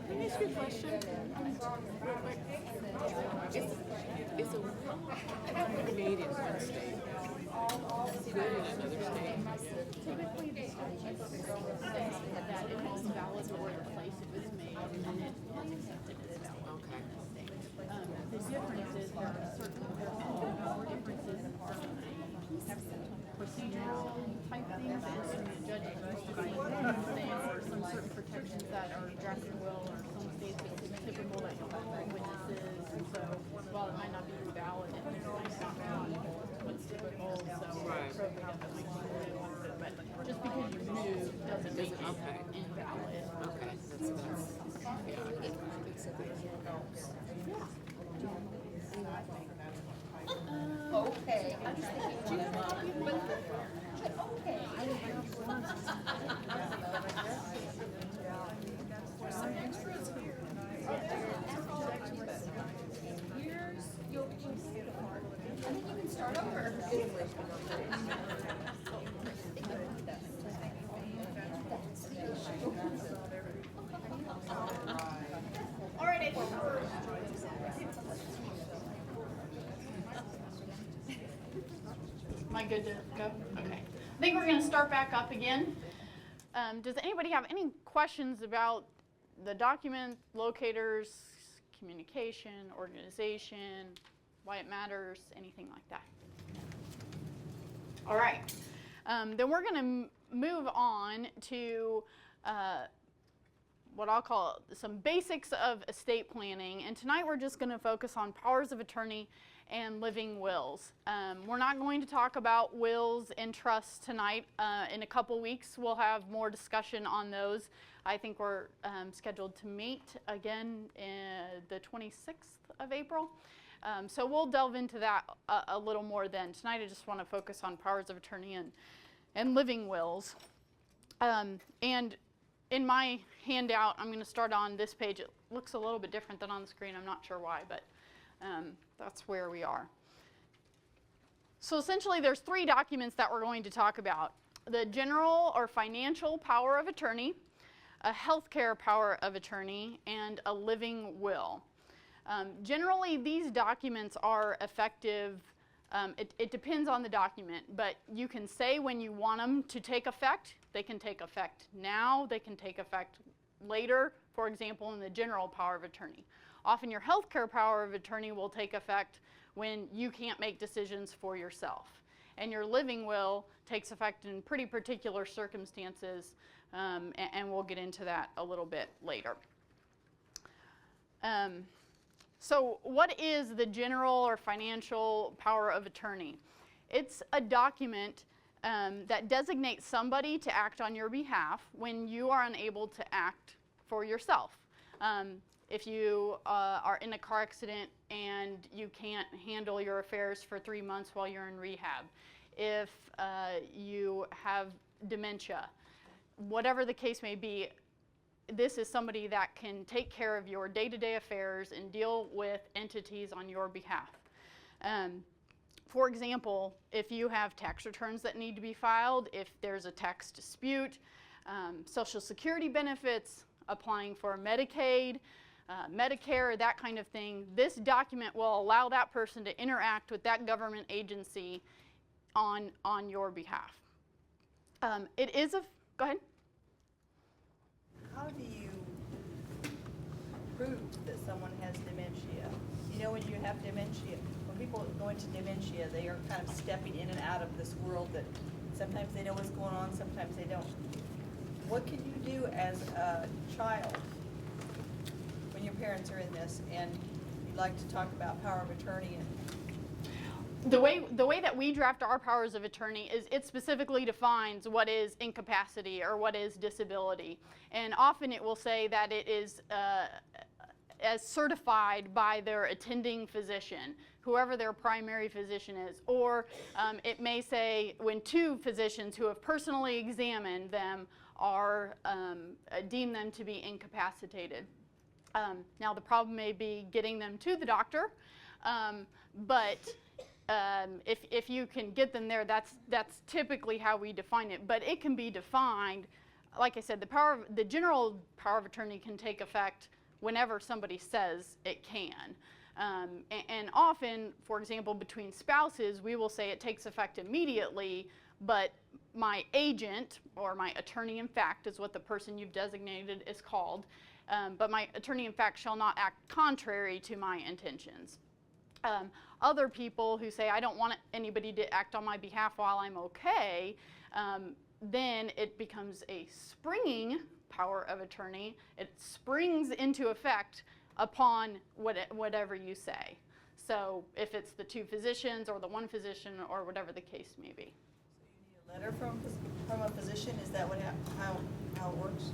Can I ask you a question? Is a will made in one state good in another state? Typically, the statute says that it is valid for the place it was made, and it is accepted as valid. Okay. The difference is there are certain differences in procedural type things, and the judge is used to seeing or some certain protections that are draft in will, or some states it's typical that you'll have 3 witnesses, and so while it might not be valid, it might not be what's typical, so Right. probably doesn't make you really want it, but just because you're new doesn't make it Okay. invalid. Okay. Okay. I'm just thinking, do you have a copy of mine? Okay. There's some extras here. Here's your key card. And then you can start over. All right, am I good to go? Okay. I think we're going to start back up again. Does anybody have any questions about the document, locators, communication, organization, why it matters, anything like that? All right. Then we're going to move on to what I'll call some basics of estate planning. And tonight we're just going to focus on powers of attorney and living wills. We're not going to talk about wills and trusts tonight. In a couple weeks we'll have more discussion on those. I think we're scheduled to meet again the 26th of April. So we'll delve into that a little more then. Tonight I just want to focus on powers of attorney and living wills. And in my handout, I'm going to start on this page. It looks a little bit different than on the screen. I'm not sure why, but that's where we are. So essentially, there's 3 documents that we're going to talk about. The general or financial power of attorney, a healthcare power of attorney, and a living will. Generally, these documents are effective. It depends on the document, but you can say when you want them to take effect. They can take effect now. They can take effect later, for example, in the general power of attorney. Often your healthcare power of attorney will take effect when you can't make decisions for yourself. And your living will takes effect in pretty particular circumstances, and we'll get into that a little bit later. So what is the general or financial power of attorney? It's a document that designates somebody to act on your behalf when you are unable to act for yourself. If you are in a car accident and you can't handle your affairs for 3 months while you're in rehab, if you have dementia, whatever the case may be, this is somebody that can take care of your day-to-day affairs and deal with entities on your behalf. For example, if you have tax returns that need to be filed, if there's a tax dispute, Social Security benefits, applying for Medicaid, Medicare, that kind of thing, this document will allow that person to interact with that government agency on your behalf. It is a, go ahead. How do you prove that someone has dementia? You know, when you have dementia, when people go into dementia, they are kind of stepping in and out of this world that sometimes they know what's going on, sometimes they don't. What can you do as a child when your parents are in this and you'd like to talk about power of attorney? And the way that we draft our powers of attorney is it specifically defines what is incapacity or what is disability. And often it will say that it is as certified by their attending physician, whoever their primary physician is. Or it may say when 2 physicians who have personally examined them are deem them to be incapacitated. Now the problem may be getting them to the doctor, but if you can get them there, that's typically how we define it. But it can be defined, like I said, the general power of attorney can take effect whenever somebody says it can. And often, for example, between spouses, we will say it takes effect immediately, but my agent, or my attorney in fact, is what the person you've designated is called, but my attorney in fact shall not act contrary to my intentions. Other people who say, I don't want anybody to act on my behalf while I'm okay, then it becomes a springing power of attorney. It springs into effect upon whatever you say. So if it's the 2 physicians or the 1 physician or whatever the case may be. so you need a letter from a physician? Is that how it works?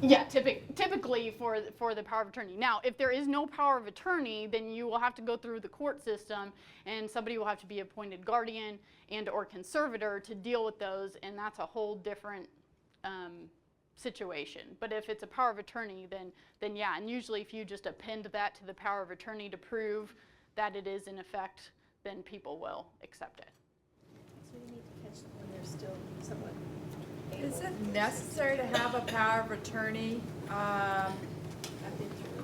Yeah, typically for the power of attorney. Now, if there is no power of attorney, then you will have to go through the court system, and somebody will have to be appointed guardian and or conservator to deal with those, and that's a whole different situation. But if it's a power of attorney, then yeah, and usually if you just append that to the power of attorney to prove that it is in effect, then people will accept it. So you need to catch them when they're still somewhat able. Is it necessary to have a power of attorney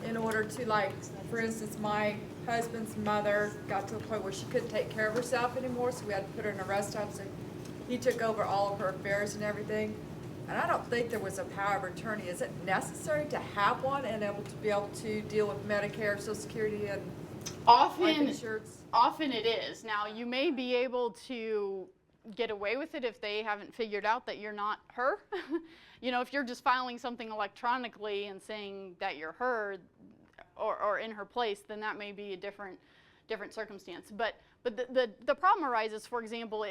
in order to, like, for instance, my husband's mother got to a point where she couldn't take care of herself anymore, so we had to put her in a rest home, so he took over all of her affairs and everything. And I don't think there was a power of attorney. Is it necessary to have one and be able to deal with Medicare, Social Security, and life insurance? Often it is. Now, you may be able to get away with it if they haven't figured out that you're not her. You know, if you're just filing something electronically and saying that you're her or in her place, then that may be a different circumstance. But the problem arises, for example,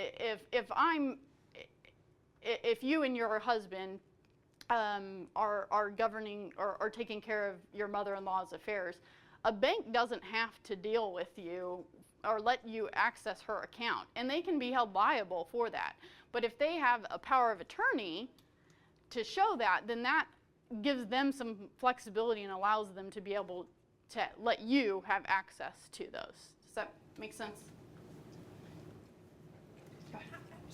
if you and your husband are governing or taking care of your mother-in-law's affairs, a bank doesn't have to deal with you or let you access her account, and they can be held liable for that. But if they have a power of attorney to show that, then that gives them some flexibility and allows them to be able to let you have access to those. Does that make sense?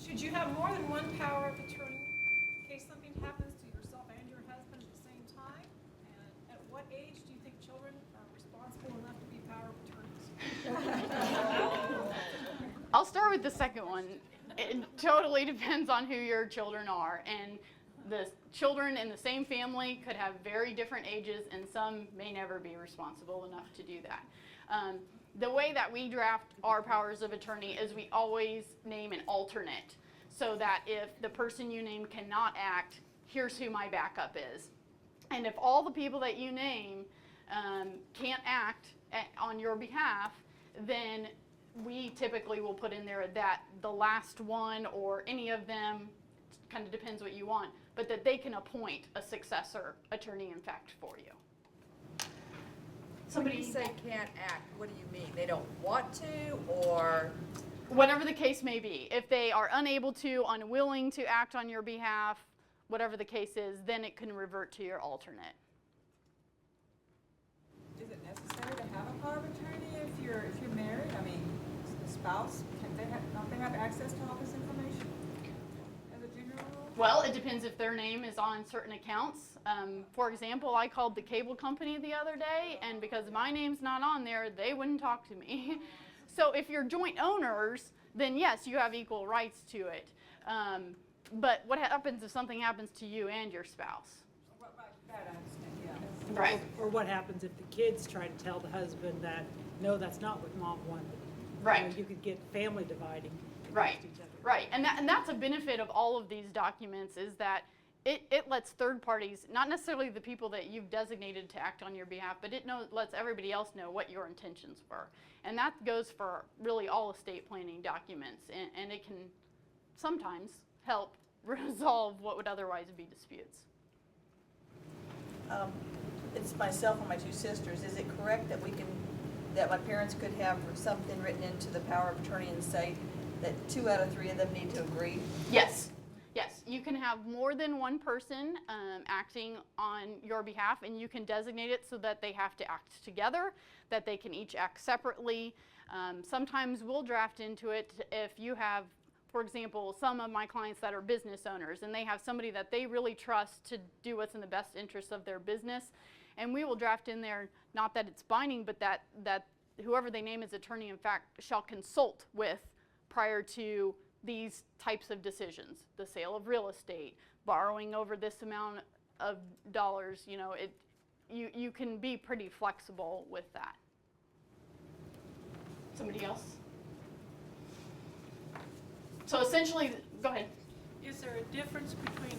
Should you have more than one power of attorney in case something happens to yourself and your husband at the same time? And at what age do you think children are responsible enough to be start with the second one. It totally depends on who your children are, and the children in the same family could have very different ages, and some may never be responsible enough to do that. The way that we draft our powers of attorney is we always name an alternate, so that if the person you name cannot act, here's who my backup is. And if all the people that you name can't act on your behalf, then we typically will put in there that the last one or any of them, kind of depends what you want, but that they can appoint a successor attorney in fact for you. When you say can't act, what do you mean? They don't want to, or? Whatever the case may be. If they are unable to, unwilling to act on your behalf, whatever the case is, then it can revert to your alternate. Is it necessary to have a power of attorney if you're married? I mean, the spouse, don't they have access to all this information as a general rule? Well, it depends if their name is on certain accounts. For example, I called the cable company the other day, and because my name's not on there, they wouldn't talk to me. So if you're joint owners, then yes, you have equal rights to it. But what happens if something happens to you and your spouse? That I understand, yeah. Right. Or what happens if the kids try to tell the husband that, no, that's not what mom wanted? Right. You know, you could get family dividing Right. against each other. Right, and that's a benefit of all of these documents, is that it lets third parties, not necessarily the people that you've designated to act on your behalf, but it lets everybody else know what your intentions were. And that goes for really all estate planning documents, and it can sometimes help resolve what would otherwise be disputes. It's myself and my two sisters. Is it correct that my parents could have something written into the power of attorney and say that 2 out of 3 of them need to agree? Yes. Yes, you can have more than one person acting on your behalf, and you can designate it so that they have to act together, that they can each act separately. Sometimes we'll draft into it if you have, for example, some of my clients that are business owners, and they have somebody that they really trust to do what's in the best interest of their business, and we will draft in there, not that it's binding, but that whoever they name as attorney in fact shall consult with prior to these types of decisions, the sale of real estate, borrowing over this amount of dollars, you know, you can be pretty flexible with that. Somebody else? So essentially, go ahead. Is there a difference between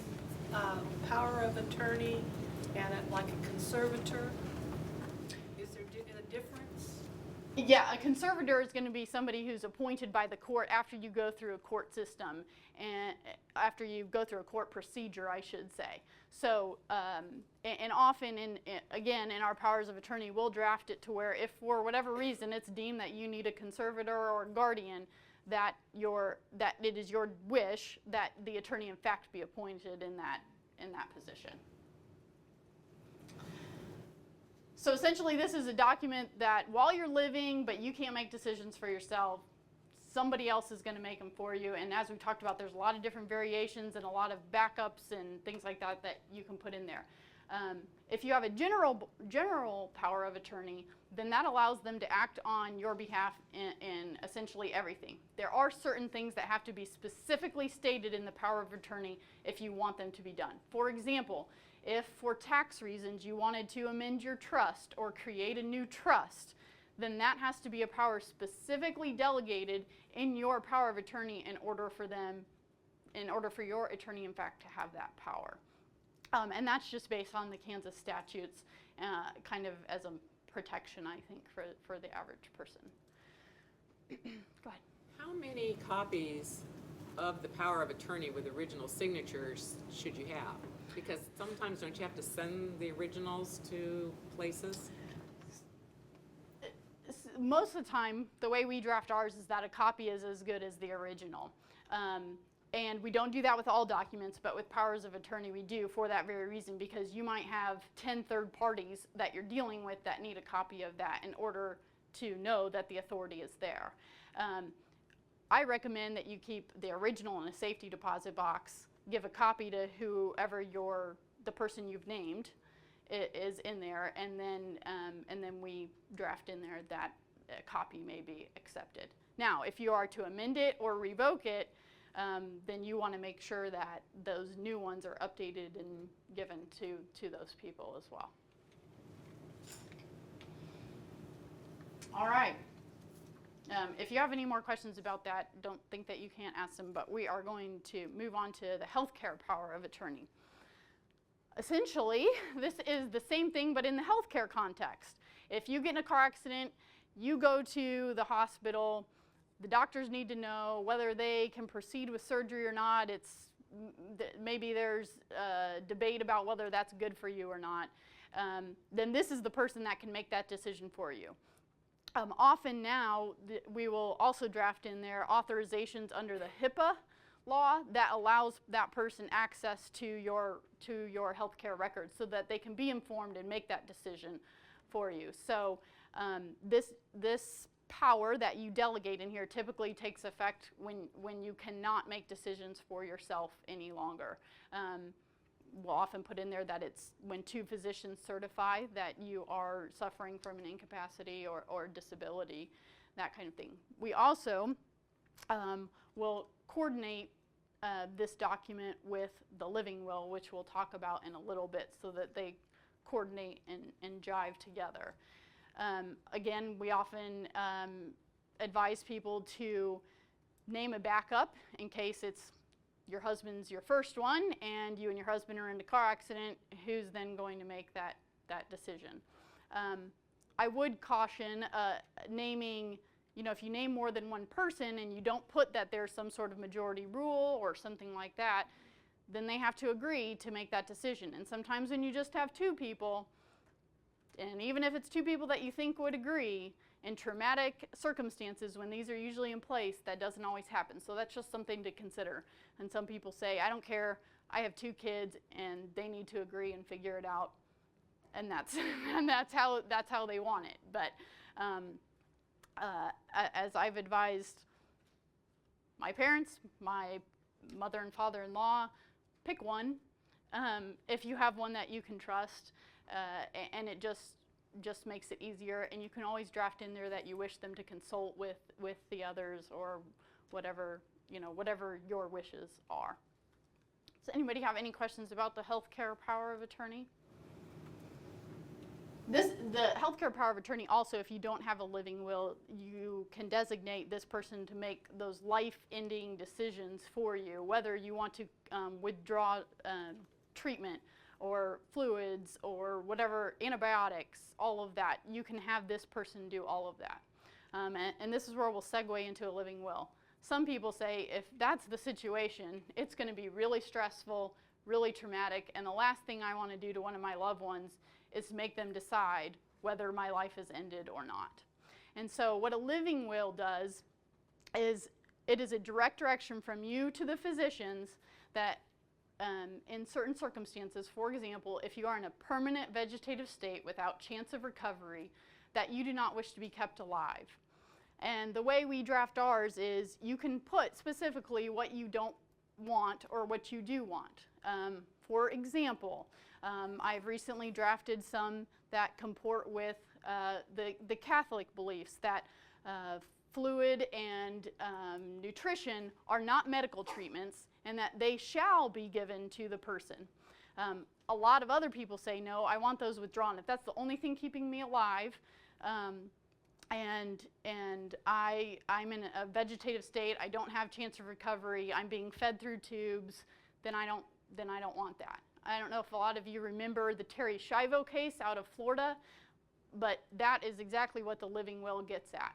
power of attorney and like a conservator? Is there a difference? Yeah, a conservator is going to be somebody who's appointed by the court after you go through a court system, and after you go through a court procedure, I should say. So, and often, again, in our powers of attorney, we'll draft it to where if for whatever reason it's deemed that you need a conservator or a guardian, that it is your wish that the attorney in fact be appointed in that position. So essentially, this is a document that while you're living, but you can't make decisions for yourself, somebody else is going to make them for you. And as we talked about, there's a lot of different variations and a lot of backups and things like that that you can put in there. If you have a general power of attorney, then that allows them to act on your behalf in essentially everything. There are certain things that have to be specifically stated in the power of attorney if you want them to be done. For example, if for tax reasons you wanted to amend your trust or create a new trust, then that has to be a power specifically delegated in your power of attorney in order for your attorney in fact to have that power. And that's just based on the Kansas statutes, kind of as a protection, I think, for the average person. Go ahead. How many copies of the power of attorney with original signatures should you have? Because sometimes don't you have to send the originals to places? Most of the time, the way we draft ours is that a copy is as good as the original. And we don't do that with all documents, but with powers of attorney we do for that very reason, because you might have 10 third parties that you're dealing with that need a copy of that in order to know that the authority is there. I recommend that you keep the original in a safety deposit box, give a copy to whoever the person you've named is in there, and then we draft in there that a copy may be accepted. Now, if you are to amend it or revoke it, then you want to make sure that those new ones are updated and given to those people as well. All right. If you have any more questions about that, don't think that you can't ask them, but we are going to move on to the healthcare power of attorney. Essentially, this is the same thing, but in the healthcare context. If you get in a car accident, you go to the hospital, the doctors need to know whether they can proceed with surgery or not. Maybe there's a debate about whether that's good for you or not. Then this is the person that can make that decision for you. Often now, we will also draft in there authorizations under the HIPAA law that allows that person access to your healthcare records so that they can be informed and make that decision for you. So this power that you delegate in here typically takes effect when you cannot make decisions for yourself any longer. We'll often put in there that it's when 2 physicians certify that you are suffering from an incapacity or disability, that kind of thing. We also will coordinate this document with the living will, which we'll talk about in a little bit, so that they coordinate and jive together. Again, we often advise people to name a backup in case it's your husband's your first one and you and your husband are in a car accident. Who's then going to make that decision? I would caution naming, if you name more than one person and you don't put that there's some sort of majority rule or something like that, then they have to agree to make that decision. And sometimes when you just have 2 people, and even if it's 2 people that you think would agree, in traumatic circumstances, when these are usually in place, that doesn't always happen. So that's just something to consider. And some people say, I don't care, I have 2 kids, and they need to agree and figure it out. And that's how they want it. But as I've advised my parents, my mother and father-in-law, pick one if you have one that you can trust, and it just makes it easier. And you can always draft in there that you wish them to consult with the others or whatever your wishes are. Does anybody have any questions about the healthcare power of attorney? The healthcare power of attorney also, if you don't have a living will, you can designate this person to make those life-ending decisions for you, whether you want to withdraw treatment or fluids or whatever, antibiotics, all of that. You can have this person do all of that. And this is where we'll segue into a living will. Some people say if that's the situation, it's going to be really stressful, really traumatic, and the last thing I want to do to one of my loved ones is to make them decide whether my life has ended or not. And so what a living will does is it is a direct direction from you to the physicians that in certain circumstances, for example, if you are in a permanent vegetative state without chance of recovery, that you do not wish to be kept alive. And the way we draft ours is you can put specifically what you don't want or what you do want. For example, I've recently drafted some that comport with the Catholic beliefs that fluid and nutrition are not medical treatments and that they shall be given to the person. A lot of other people say, no, I want those withdrawn. If that's the only thing keeping me alive, and I'm in a vegetative state, I don't have chance of recovery, I'm being fed through tubes, then I don't want that. I don't know if a lot of you remember the Terry Schiavo case out of Florida, but that is exactly what the living will gets at.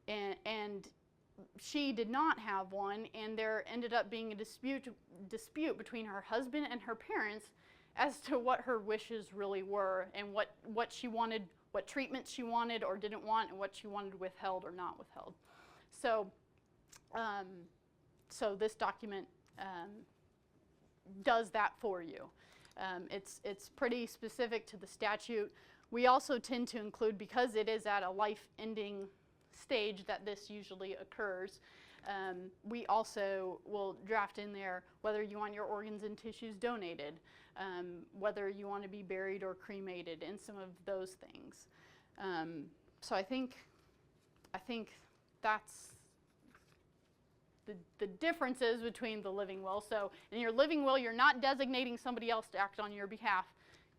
And she did not have one, and there ended up being a dispute between her husband and her parents as to what her wishes really were and what she wanted, what treatments she wanted or didn't want, and what she wanted withheld or not withheld. So, so this document does that for you. It's pretty specific to the statute. We also tend to include, because it is at a life-ending stage that this usually occurs, we also will draft in there whether you want your organs and tissues donated, whether you want to be buried or cremated, and some of those things. So I think that's the differences between the living will. So in your living will, you're not designating somebody else to act on your behalf.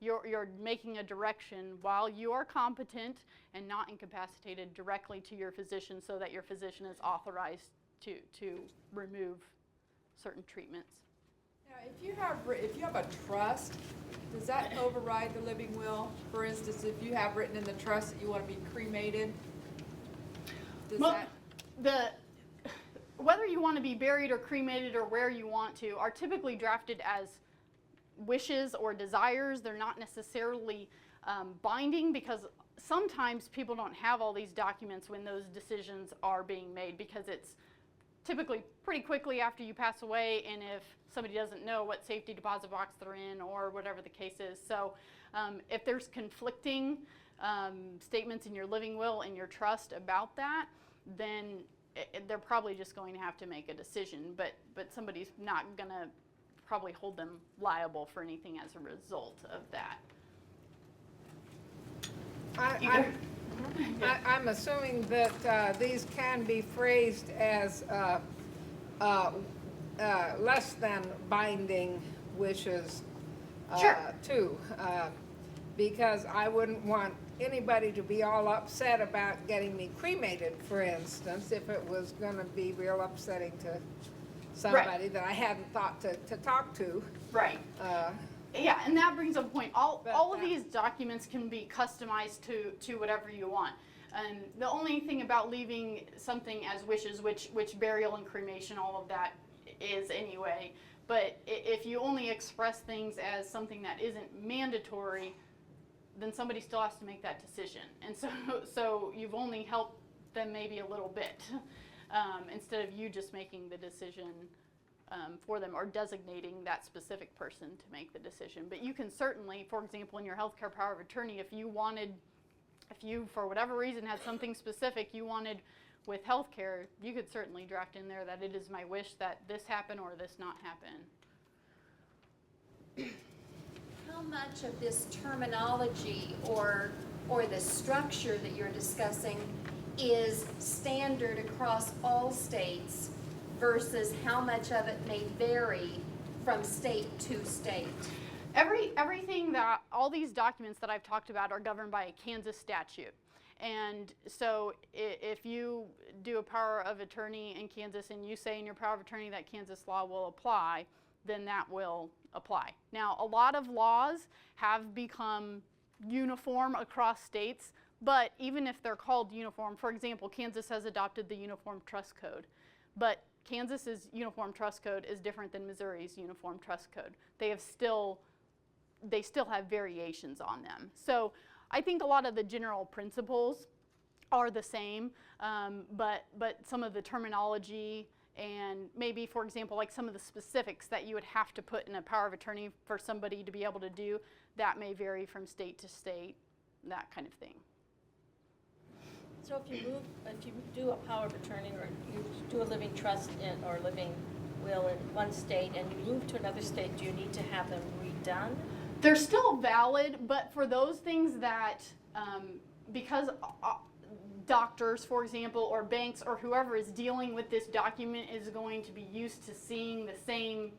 You're making a direction while you are competent and not incapacitated directly to your physician, so that your physician is authorized to remove certain treatments. Now, if you have a trust, does that override the living will? For instance, if you have written in the trust that you want to be cremated, does Well, that? Whether you want to be buried or cremated or where you want to are typically drafted as wishes or desires. They're not necessarily binding, because sometimes people don't have all these documents when those decisions are being made, because it's typically pretty quickly after you pass away, and if somebody doesn't know what safety deposit box they're in or whatever the case is. So if there's conflicting statements in your living will and your trust about that, then they're probably just going to have to make a decision, but somebody's not going to probably hold them liable for anything as a result of that. I'm assuming that these can be phrased as less than binding wishes Sure. too, because I wouldn't want anybody to be all upset about getting me cremated, for instance, if it was going to be real upsetting to somebody that I hadn't thought to talk to. Right. Yeah, and that brings up a point. All of But, these documents can be customized to whatever you want. And the only thing about leaving something as wishes, which burial and cremation, all of that is anyway, but if you only express things as something that isn't mandatory, then somebody still has to make that decision. And so you've only helped them maybe a little bit, instead of you just making the decision for them, or designating that specific person to make the decision. But you can certainly, for example, in your healthcare power of attorney, if you for whatever reason had something specific you wanted with healthcare, you could certainly draft in there that it is my wish that this happen or this not happen. How much of this terminology or the structure that you're discussing is standard across all states versus how much of it may vary from state to state? Everything that, all these documents that I've talked about are governed by a Kansas statute. And so if you do a power of attorney in Kansas and you say in your power of attorney that Kansas law will apply, then that will apply. Now, a lot of laws have become uniform across states, but even if they're called uniform, for example, Kansas has adopted the Uniform Trust Code, but Kansas's Uniform Trust Code is different than Missouri's Uniform Trust Code. They still have variations on them. So I think a lot of the general principles are the same, but some of the terminology and maybe, for example, like some of the specifics that you would have to put in a power of attorney for somebody to be able to do, that may vary from state to state, that kind of thing. So if you do a power of attorney, or you do a living trust or living will in one state and you move to another state, do you need to have them redone? They're still valid, but for those things that, because doctors, for example, or banks, or whoever is dealing with this document is going to be used to seeing the same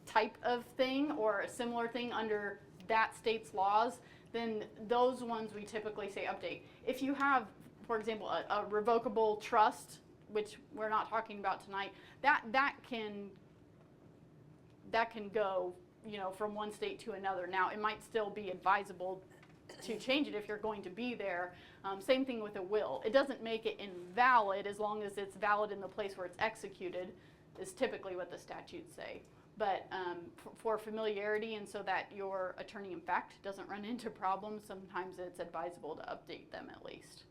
type of thing or a similar thing under that state's laws, then those ones we typically say update. If you have, for example, a revocable trust, which we're not talking about tonight, that can go, from one state to another. Now, it might still be advisable to change it if you're going to be there. Same thing with a will. It doesn't make it invalid as long as it's valid in the place where it's executed, is typically what the statutes say. But for familiarity and so that your attorney in fact doesn't run into problems, sometimes it's advisable to update them at least.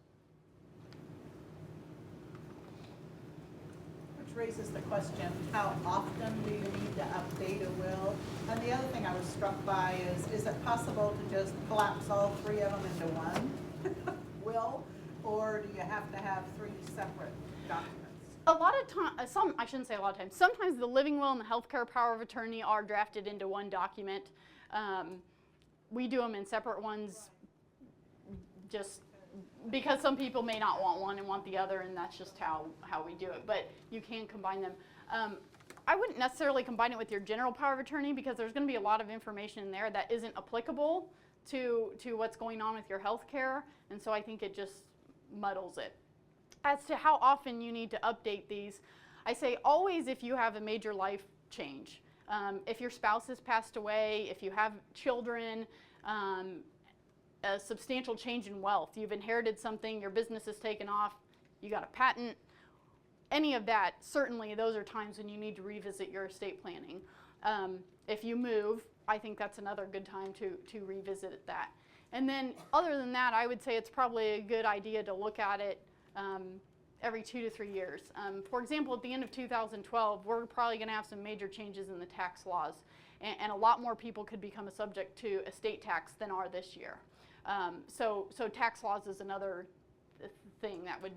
Which raises the question, how often do you need to update a will? And the other thing I was struck by is it possible to just collapse all three of them into one will? Or do you have to have three separate documents? A lot of times, I shouldn't say a lot of times, sometimes the living will and the healthcare power of attorney are drafted into one document. We do them in separate ones just because some people may not want one and want the other, and that's just how we do it. But you can combine them. I wouldn't necessarily combine it with your general power of attorney because there's going to be a lot of information in there that isn't applicable to what's going on with your health care, and so I think it just muddles it. As to how often you need to update these, I say always if you have a major life change. If your spouse has passed away, if you have children, a substantial change in wealth, you've inherited something, your business has taken off, you got a patent, any of that, certainly those are times when you need to revisit your estate planning. If you move, I think that's another good time to revisit that. And then other than that, I would say it's probably a good idea to look at it every 2 to 3 years. For example, at the end of 2012, we're probably going to have some major changes in the tax laws, and a lot more people could become a subject to estate tax than are this year. So tax laws is another thing that would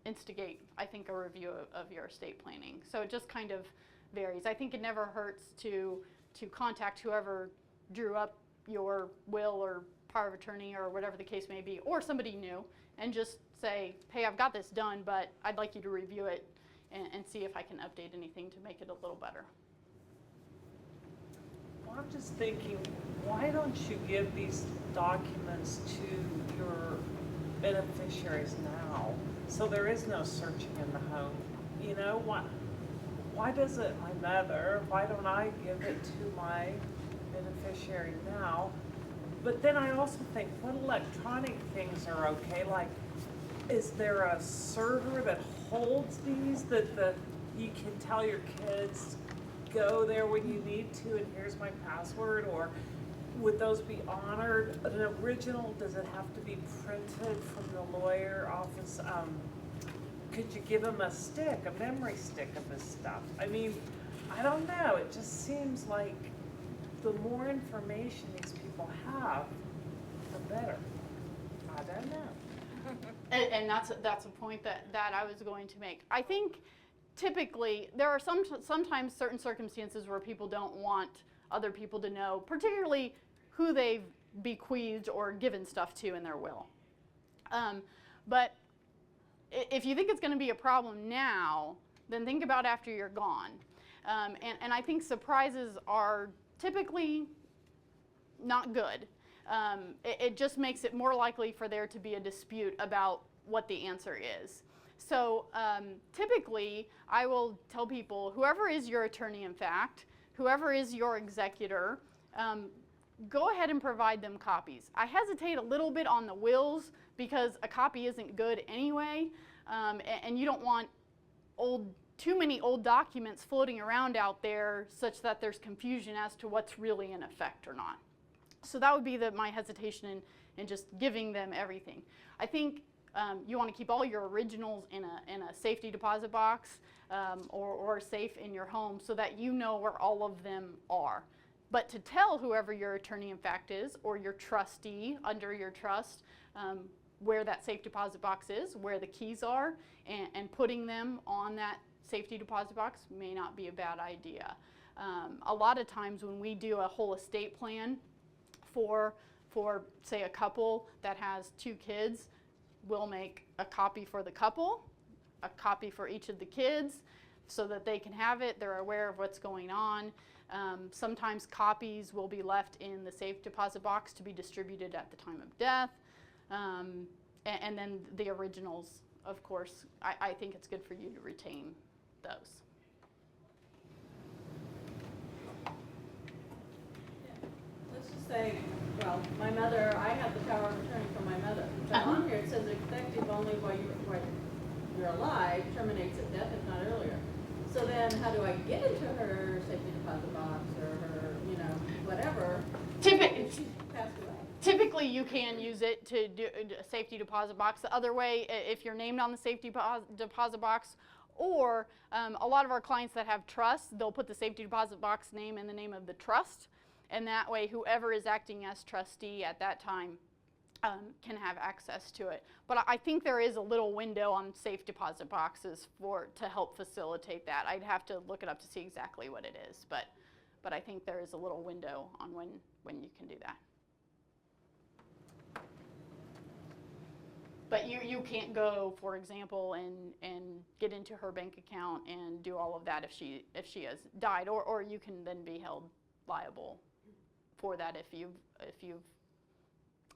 instigate, I think, a review of your estate planning. So it just kind of varies. I think it never hurts to contact whoever drew up your will or power of attorney or whatever the case may be, or somebody new, and just say, hey, I've got this done, but I'd like you to review it and see if I can update anything to make it a little better. Well, I'm just thinking, why don't you give these documents to your beneficiaries now, so there is no searching in the home? You know, why does it, my mother, why don't I give it to my beneficiary now? But then I also think, what electronic things are okay? Like, is there a server that holds these that you can tell your kids, go there when you need to and here's my password? Or would those be honored? An original, does it have to be printed from the lawyer office? Could you give them a stick, a memory stick of this stuff? I mean, I don't know. It just seems like the more information these people have, the better. I don't know. And that's a point that I was going to make. I think typically there are sometimes certain circumstances where people don't want other people to know, particularly who they've bequeathed or given stuff to in their will. But if you think it's going to be a problem now, then think about after you're gone. And I think surprises are typically not good. It just makes it more likely for there to be a dispute about what the answer is. So typically, I will tell people, whoever is your attorney in fact, whoever is your executor, go ahead and provide them copies. I hesitate a little bit on the wills because a copy isn't good anyway, and you don't want too many old documents floating around out there such that there's confusion as to what's really in effect or not. So that would be my hesitation in just giving them everything. I think you want to keep all your originals in a safety deposit box or safe in your home so that you know where all of them are. But to tell whoever your attorney in fact is, or your trustee under your trust, where that safe deposit box is, where the keys are, and putting them on that safety deposit box may not be a bad idea. A lot of times when we do a whole estate plan for say a couple that has 2 kids, we'll make a copy for the couple, a copy for each of the kids so that they can have it, they're aware of what's going on. Sometimes copies will be left in the safe deposit box to be distributed at the time of death. And then the originals, of course, I think it's good for you to retain those. Let's just say, well, my mother, I have the power of attorney from my mother. But on here it says effective only while you're alive, terminates at death if not earlier. So then how do I get into her safety deposit box or her, whatever? If she's passed away. Typically, you can use it to do a safety deposit box. The other way, if you're named on the safety deposit box, or a lot of our clients that have trusts, they'll put the safety deposit box name in the name of the trust, and that way whoever is acting as trustee at that time can have access to it. But I think there is a little window on safe deposit boxes to help facilitate that. I'd have to look it up to see exactly what it is, but I think there is a little window on when you can do that. But you can't go, for example, and get into her bank account and do all of that if she has died, or you can then be held liable for that if you've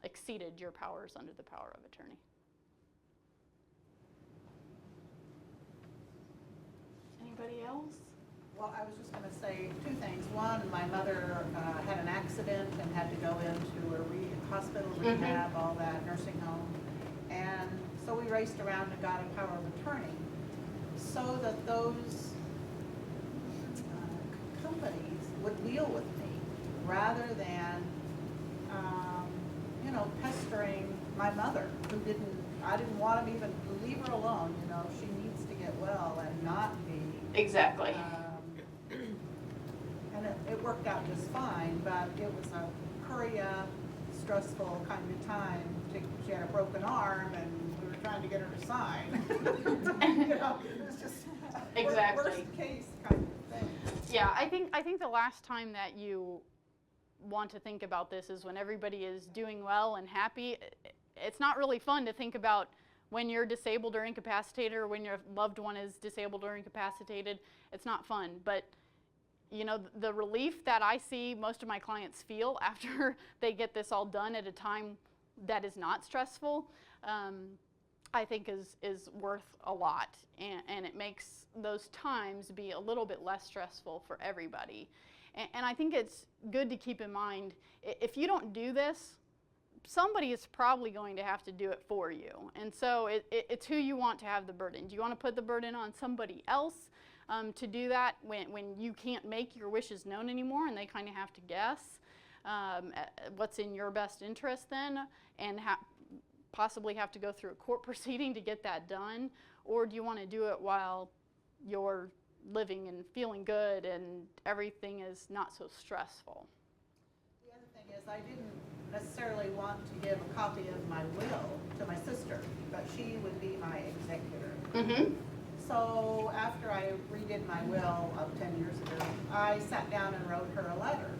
exceeded your powers under the power of attorney. Anybody else? Well, I was just going to say two things. One, my mother had an accident and had to go into a hospital, rehab, all that, nursing home. And so we raced around and got a power of attorney so that those companies would deal with me rather than, pestering my mother, I didn't want to even leave her alone. She needs to get well and not be. Exactly. And it worked out just fine, but it was a hurry up, stressful kind of time. She had a broken arm and we were trying to get her to sign. It was just Exactly. worst case kind of thing. Yeah, I think the last time that you want to think about this is when everybody is doing well and happy. It's not really fun to think about when you're disabled or incapacitated, or when your loved one is disabled or incapacitated. It's not fun, but the relief that I see most of my clients feel after they get this all done at a time that is not stressful, I think is worth a lot, and it makes those times be a little bit less stressful for everybody. And I think it's good to keep in mind, if you don't do this, somebody is probably going to have to do it for you. And so it's who you want to have the burden. Do you want to put the burden on somebody else to do that when you can't make your wishes known anymore and they kind of have to guess what's in your best interest then, and possibly have to go through a court proceeding to get that done? Or do you want to do it while you're living and feeling good and everything is not so stressful? The other thing is I didn't necessarily want to give a copy of my will to my sister, but she would be my executor. Mm-hmm. So after I redid my will 10 years ago, I sat down and wrote her a letter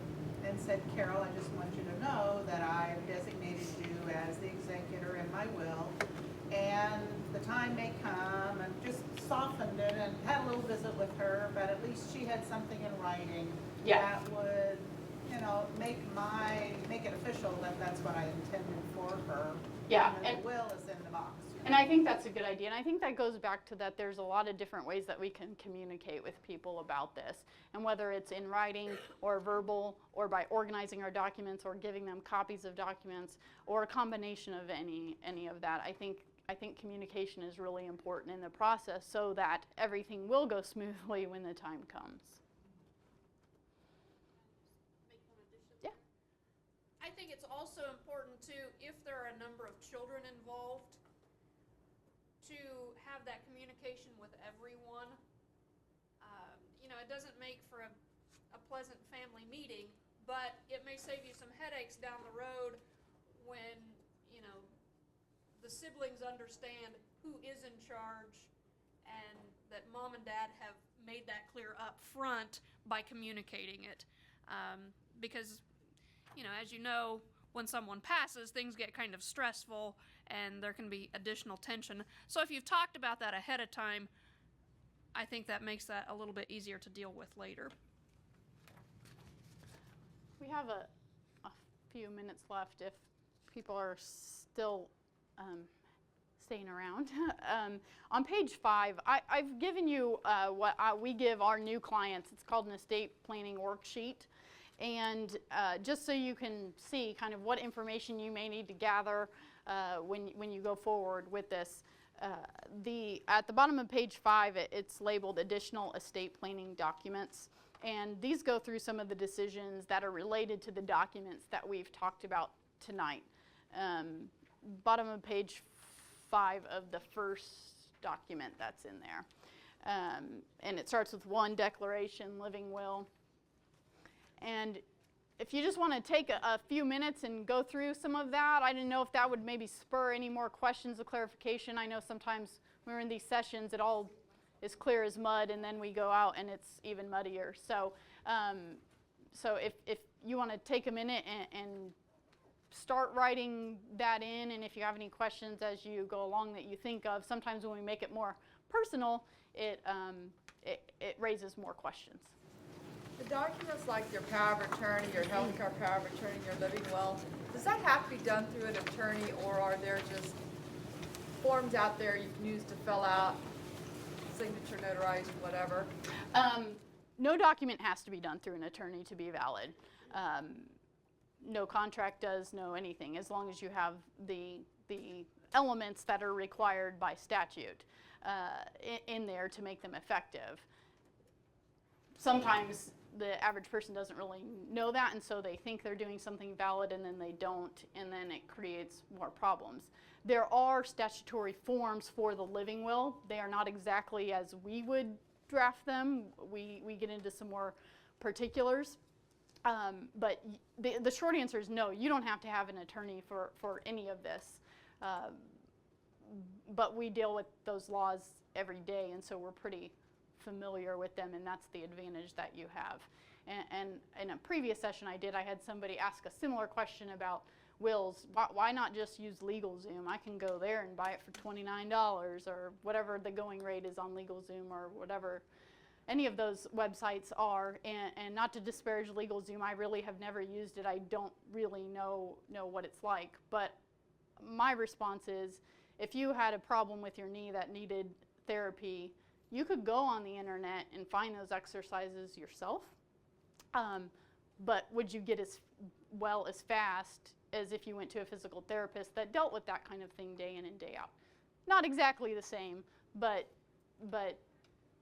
and said, Carol, I just want you to know that I've designated you as the executor in my will, and the time may come, and just softened it and had a little visit with her, but at least she had something in writing that would, make it official that that's what I intended for her. Yeah, And the will is in the box. And I think that's a good idea. And I think that goes back to that there's a lot of different ways that we can communicate with people about this. And whether it's in writing or verbal, or by organizing our documents or giving them copies of documents, or a combination of any of that, I think communication is really important in the process so that everything will go smoothly when the time comes. Yeah. I think it's also important too, if there are a number of children involved, to have that communication with everyone. It doesn't make for a pleasant family meeting, but it may save you some headaches down the road when, the siblings understand who is in charge and that mom and dad have made that clear up front by communicating it. Because, as you know, when someone passes, things get kind of stressful and there can be additional tension. So if you've talked about that ahead of time, I think that makes that a little bit easier to deal with later. We have a few minutes left if people are still staying around. On page 5, I've given you what we give our new clients. It's called an estate planning worksheet. And just so you can see kind of what information you may need to gather when you go forward with this. At the bottom of page 5, it's labeled additional estate planning documents. And these go through some of the decisions that are related to the documents that we've talked about tonight. Bottom of page 5 of the first document that's in there. And it starts with 1, declaration, living will. And if you just want to take a few minutes and go through some of that, I didn't know if that would maybe spur any more questions of clarification. I know sometimes when we're in these sessions, it all is clear as mud, and then we go out and it's even muddier. So, so if you want to take a minute and start writing that in, and if you have any questions as you go along that you think of, sometimes when we make it more personal, it raises more questions. The documents like your power of attorney, your healthcare power of attorney, your living will, does that have to be done through an attorney, or are there just forms out there you can use to fill out, signature notarized, whatever? No document has to be done through an attorney to be valid. No contract does, no anything, as long as you have the elements that are required by statute in there to make them effective. Sometimes the average person doesn't really know that, and so they think they're doing something valid and then they don't, and then it creates more problems. There are statutory forms for the living will. They are not exactly as we would draft them. We get into some more particulars. But the short answer is no, you don't have to have an attorney for any of this. But we deal with those laws every day, and so we're pretty familiar with them, and that's the advantage that you have. And in a previous session I had somebody ask a similar question about wills. Why not just use LegalZoom? I can go there and buy it for $29 or whatever the going rate is on LegalZoom, or whatever any of those websites are. And not to disparage LegalZoom, I really have never used it. I don't really know what it's like. But my response is, if you had a problem with your knee that needed therapy, you could go on the internet and find those exercises yourself. But would you get as well as fast as if you went to a physical therapist that dealt with that kind of thing day in and day out? Not exactly the same, but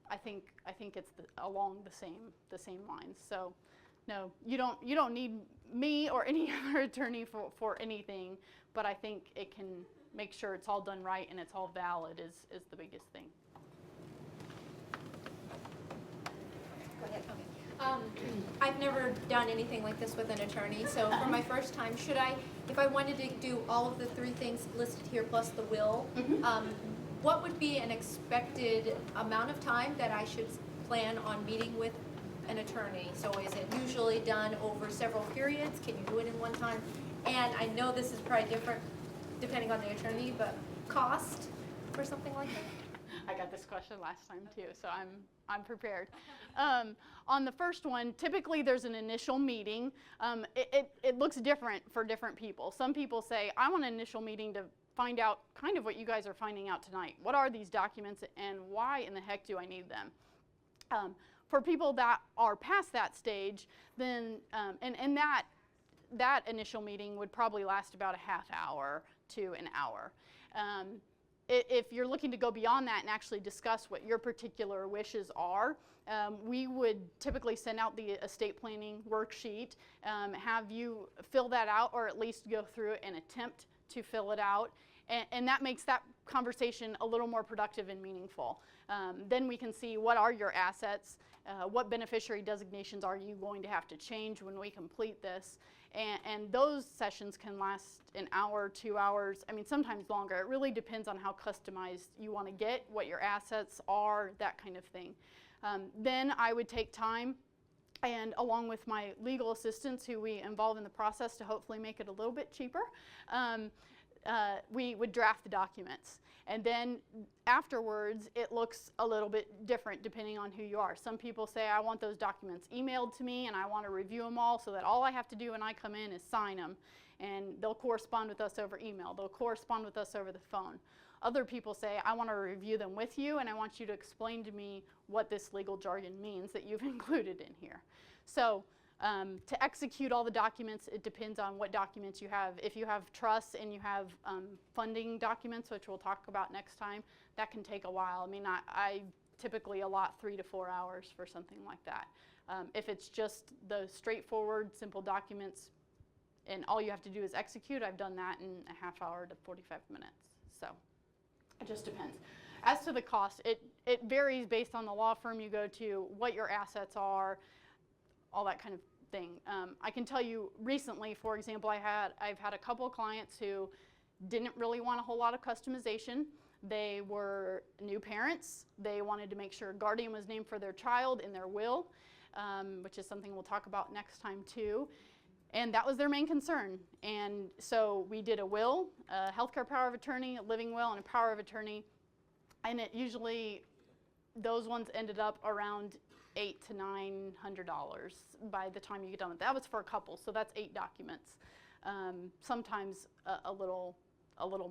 I think it's along the same lines. So no, you don't need me or any other attorney for anything, but I think it can make sure it's all done right and it's all valid is the biggest thing. Go ahead. Okay. I've never done anything like this with an attorney, so for my first time, if I wanted to do all of the 3 things listed here plus the will, what would be an expected amount of time that I should plan on meeting with an attorney? So is it usually done over several periods? Can you do it in one time? And I know this is probably different depending on the attorney, but cost for something like that? I got this question last time too, so I'm prepared. On the first one, typically there's an initial meeting. It looks different for different people. Some people say, I want an initial meeting to find out kind of what you guys are finding out tonight. What are these documents and why in the heck do I need them? For people that are past that stage, then and that initial meeting would probably last about a half hour to an hour. If you're looking to go beyond that and actually discuss what your particular wishes are, we would typically send out the estate planning worksheet, have you fill that out, or at least go through it and attempt to fill it out. And that makes that conversation a little more productive and meaningful. Then we can see what are your assets, what beneficiary designations are you going to have to change when we complete this. And those sessions can last an hour, 2 hours, I mean sometimes longer. It really depends on how customized you want to get, what your assets are, that kind of thing. Then I would take time, and along with my legal assistants who we involve in the process to hopefully make it a little bit cheaper, we would draft the documents. And then afterwards, it looks a little bit different depending on who you are. Some people say, I want those documents emailed to me and I want to review them all so that all I have to do when I come in is sign them. And they'll correspond with us over email. They'll correspond with us over the phone. Other people say, I want to review them with you and I want you to explain to me what this legal jargon means that you've included in here. So to execute all the documents, it depends on what documents you have. If you have trusts and you have funding documents, which we'll talk about next time, that can take a while. I mean, I typically allot 3 to 4 hours for something like that. If it's just the straightforward, simple documents, and all you have to do is execute, I've done that in a half hour to 45 minutes. So it just depends. As to the cost, it varies based on the law firm you go to, what your assets are, all that kind of thing. I can tell you recently, for example, I've had a couple of clients who didn't really want a whole lot of customization. They were new parents. They wanted to make sure a guardian was named for their child in their will, which is something we'll talk about next time too. And that was their main concern. And so we did a will, a healthcare power of attorney, a living will, and a power of attorney. And it usually, those ones ended up around $800 to $900 by the time you get done with that. That was for a couple, so that's 8 documents. Sometimes a little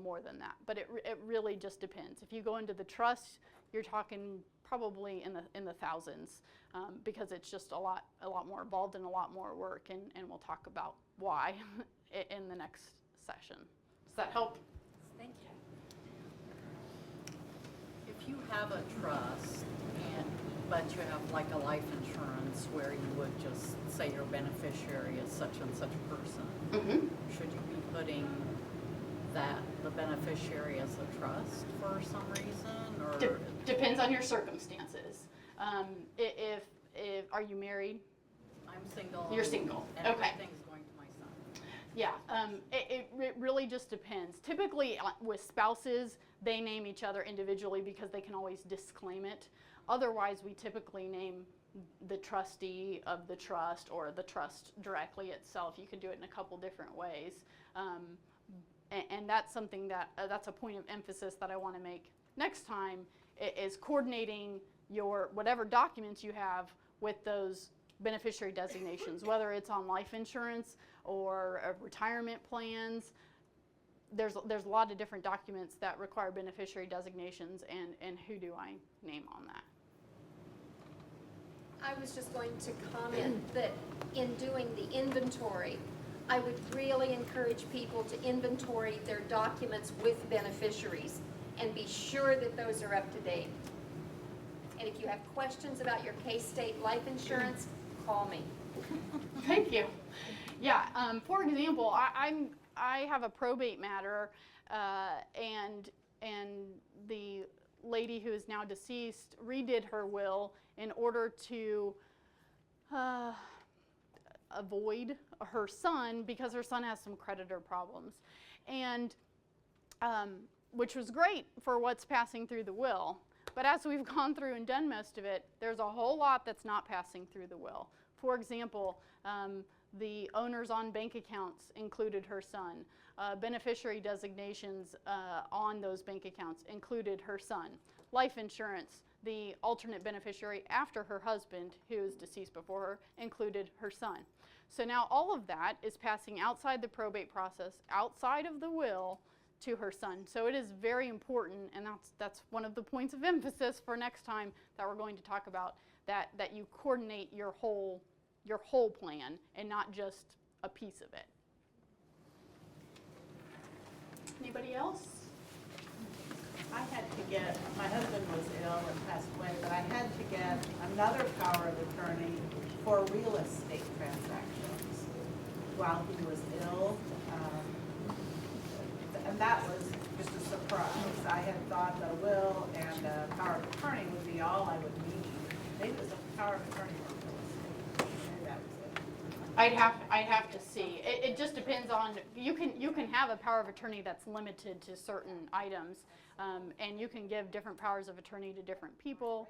more than that, but it really just depends. If you go into the trust, you're talking probably in the thousands, because it's just a lot more involved and a lot more work, and we'll talk about why in the next session. Does that help? Thank you. If you have a trust, but you have like a life insurance where you would just say your beneficiary is such and such a person, should you be putting the beneficiary as a trust for some reason, or? Depends on your circumstances. If are you married? I'm single. You're single. And okay. Everything's going to my son. Yeah, it really just depends. Typically with spouses, they name each other individually because they can always disclaim it. Otherwise, we typically name the trustee of the trust or the trust directly itself. You can do it in a couple different ways. And that's something that's a point of emphasis that I want to make next time, is coordinating your whatever documents you have with those beneficiary designations, whether it's on life insurance or retirement plans. There's a lot of different documents that require beneficiary designations, and who do I name on that? I was just going to comment that in doing the inventory, I would really encourage people to inventory their documents with beneficiaries and be sure that those are up to date. And if you have questions about your K-State life insurance, call me. Thank you. Yeah, for example, I have a probate matter, and the lady who is now deceased redid her will in order to avoid her son, because her son has some creditor problems, and which was great for what's passing through the will. But as we've gone through and done most of it, there's a whole lot that's not passing through the will. For example, the owners on bank accounts included her son. Beneficiary designations on those bank accounts included her son. Life insurance, the alternate beneficiary after her husband, who is deceased before her, included her son. So now all of that is passing outside the probate process, outside of the will, to her son. So it is very important, and that's one of the points of emphasis for next time that we're going to talk about, that you coordinate your whole plan and not just a piece of it. Anybody else? I had to get, my husband was ill and passed away, but I had to get another power of attorney for real estate transactions while he was ill. And that was just a surprise. I had thought that a will and a power of attorney would be all I would need. Maybe it was a power of attorney for real estate. Maybe that was it. I'd have to see. It just depends on, you can have a power of attorney that's limited to certain items, and you can give different powers of attorney to different people.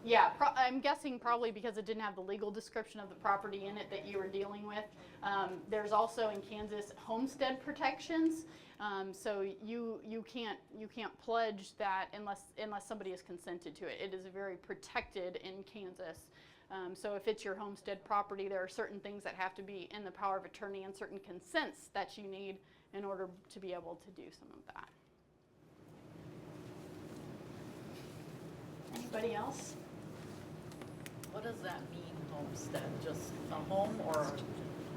Yeah, I'm guessing probably because it didn't have the legal description of the property in it that you were dealing with. There's also in Kansas homestead protections, so you can't pledge that unless somebody has consented to it. It is very protected in Kansas. So if it's your homestead property, there are certain things that have to be in the power of attorney and certain consents that you need in order to be able to do some of that. Anybody else? What does that mean, homestead? Just a home or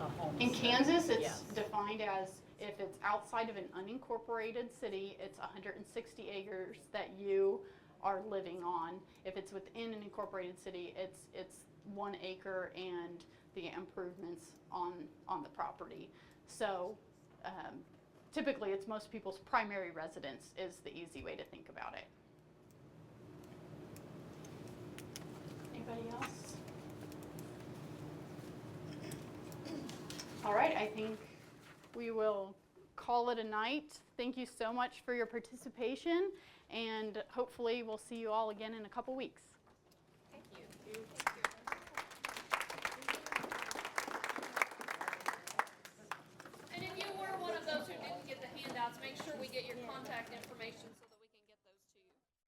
a homestead? In Kansas, it's Yes. defined as if it's outside of an unincorporated city, it's 160 acres that you are living on. If it's within an incorporated city, it's 1 acre and the improvements on the property. So typically, it's most people's primary residence is the easy way to think about it. Anybody else? All right, I think we will call it a night. Thank you so much for your participation, and hopefully we'll see you all again in a couple weeks.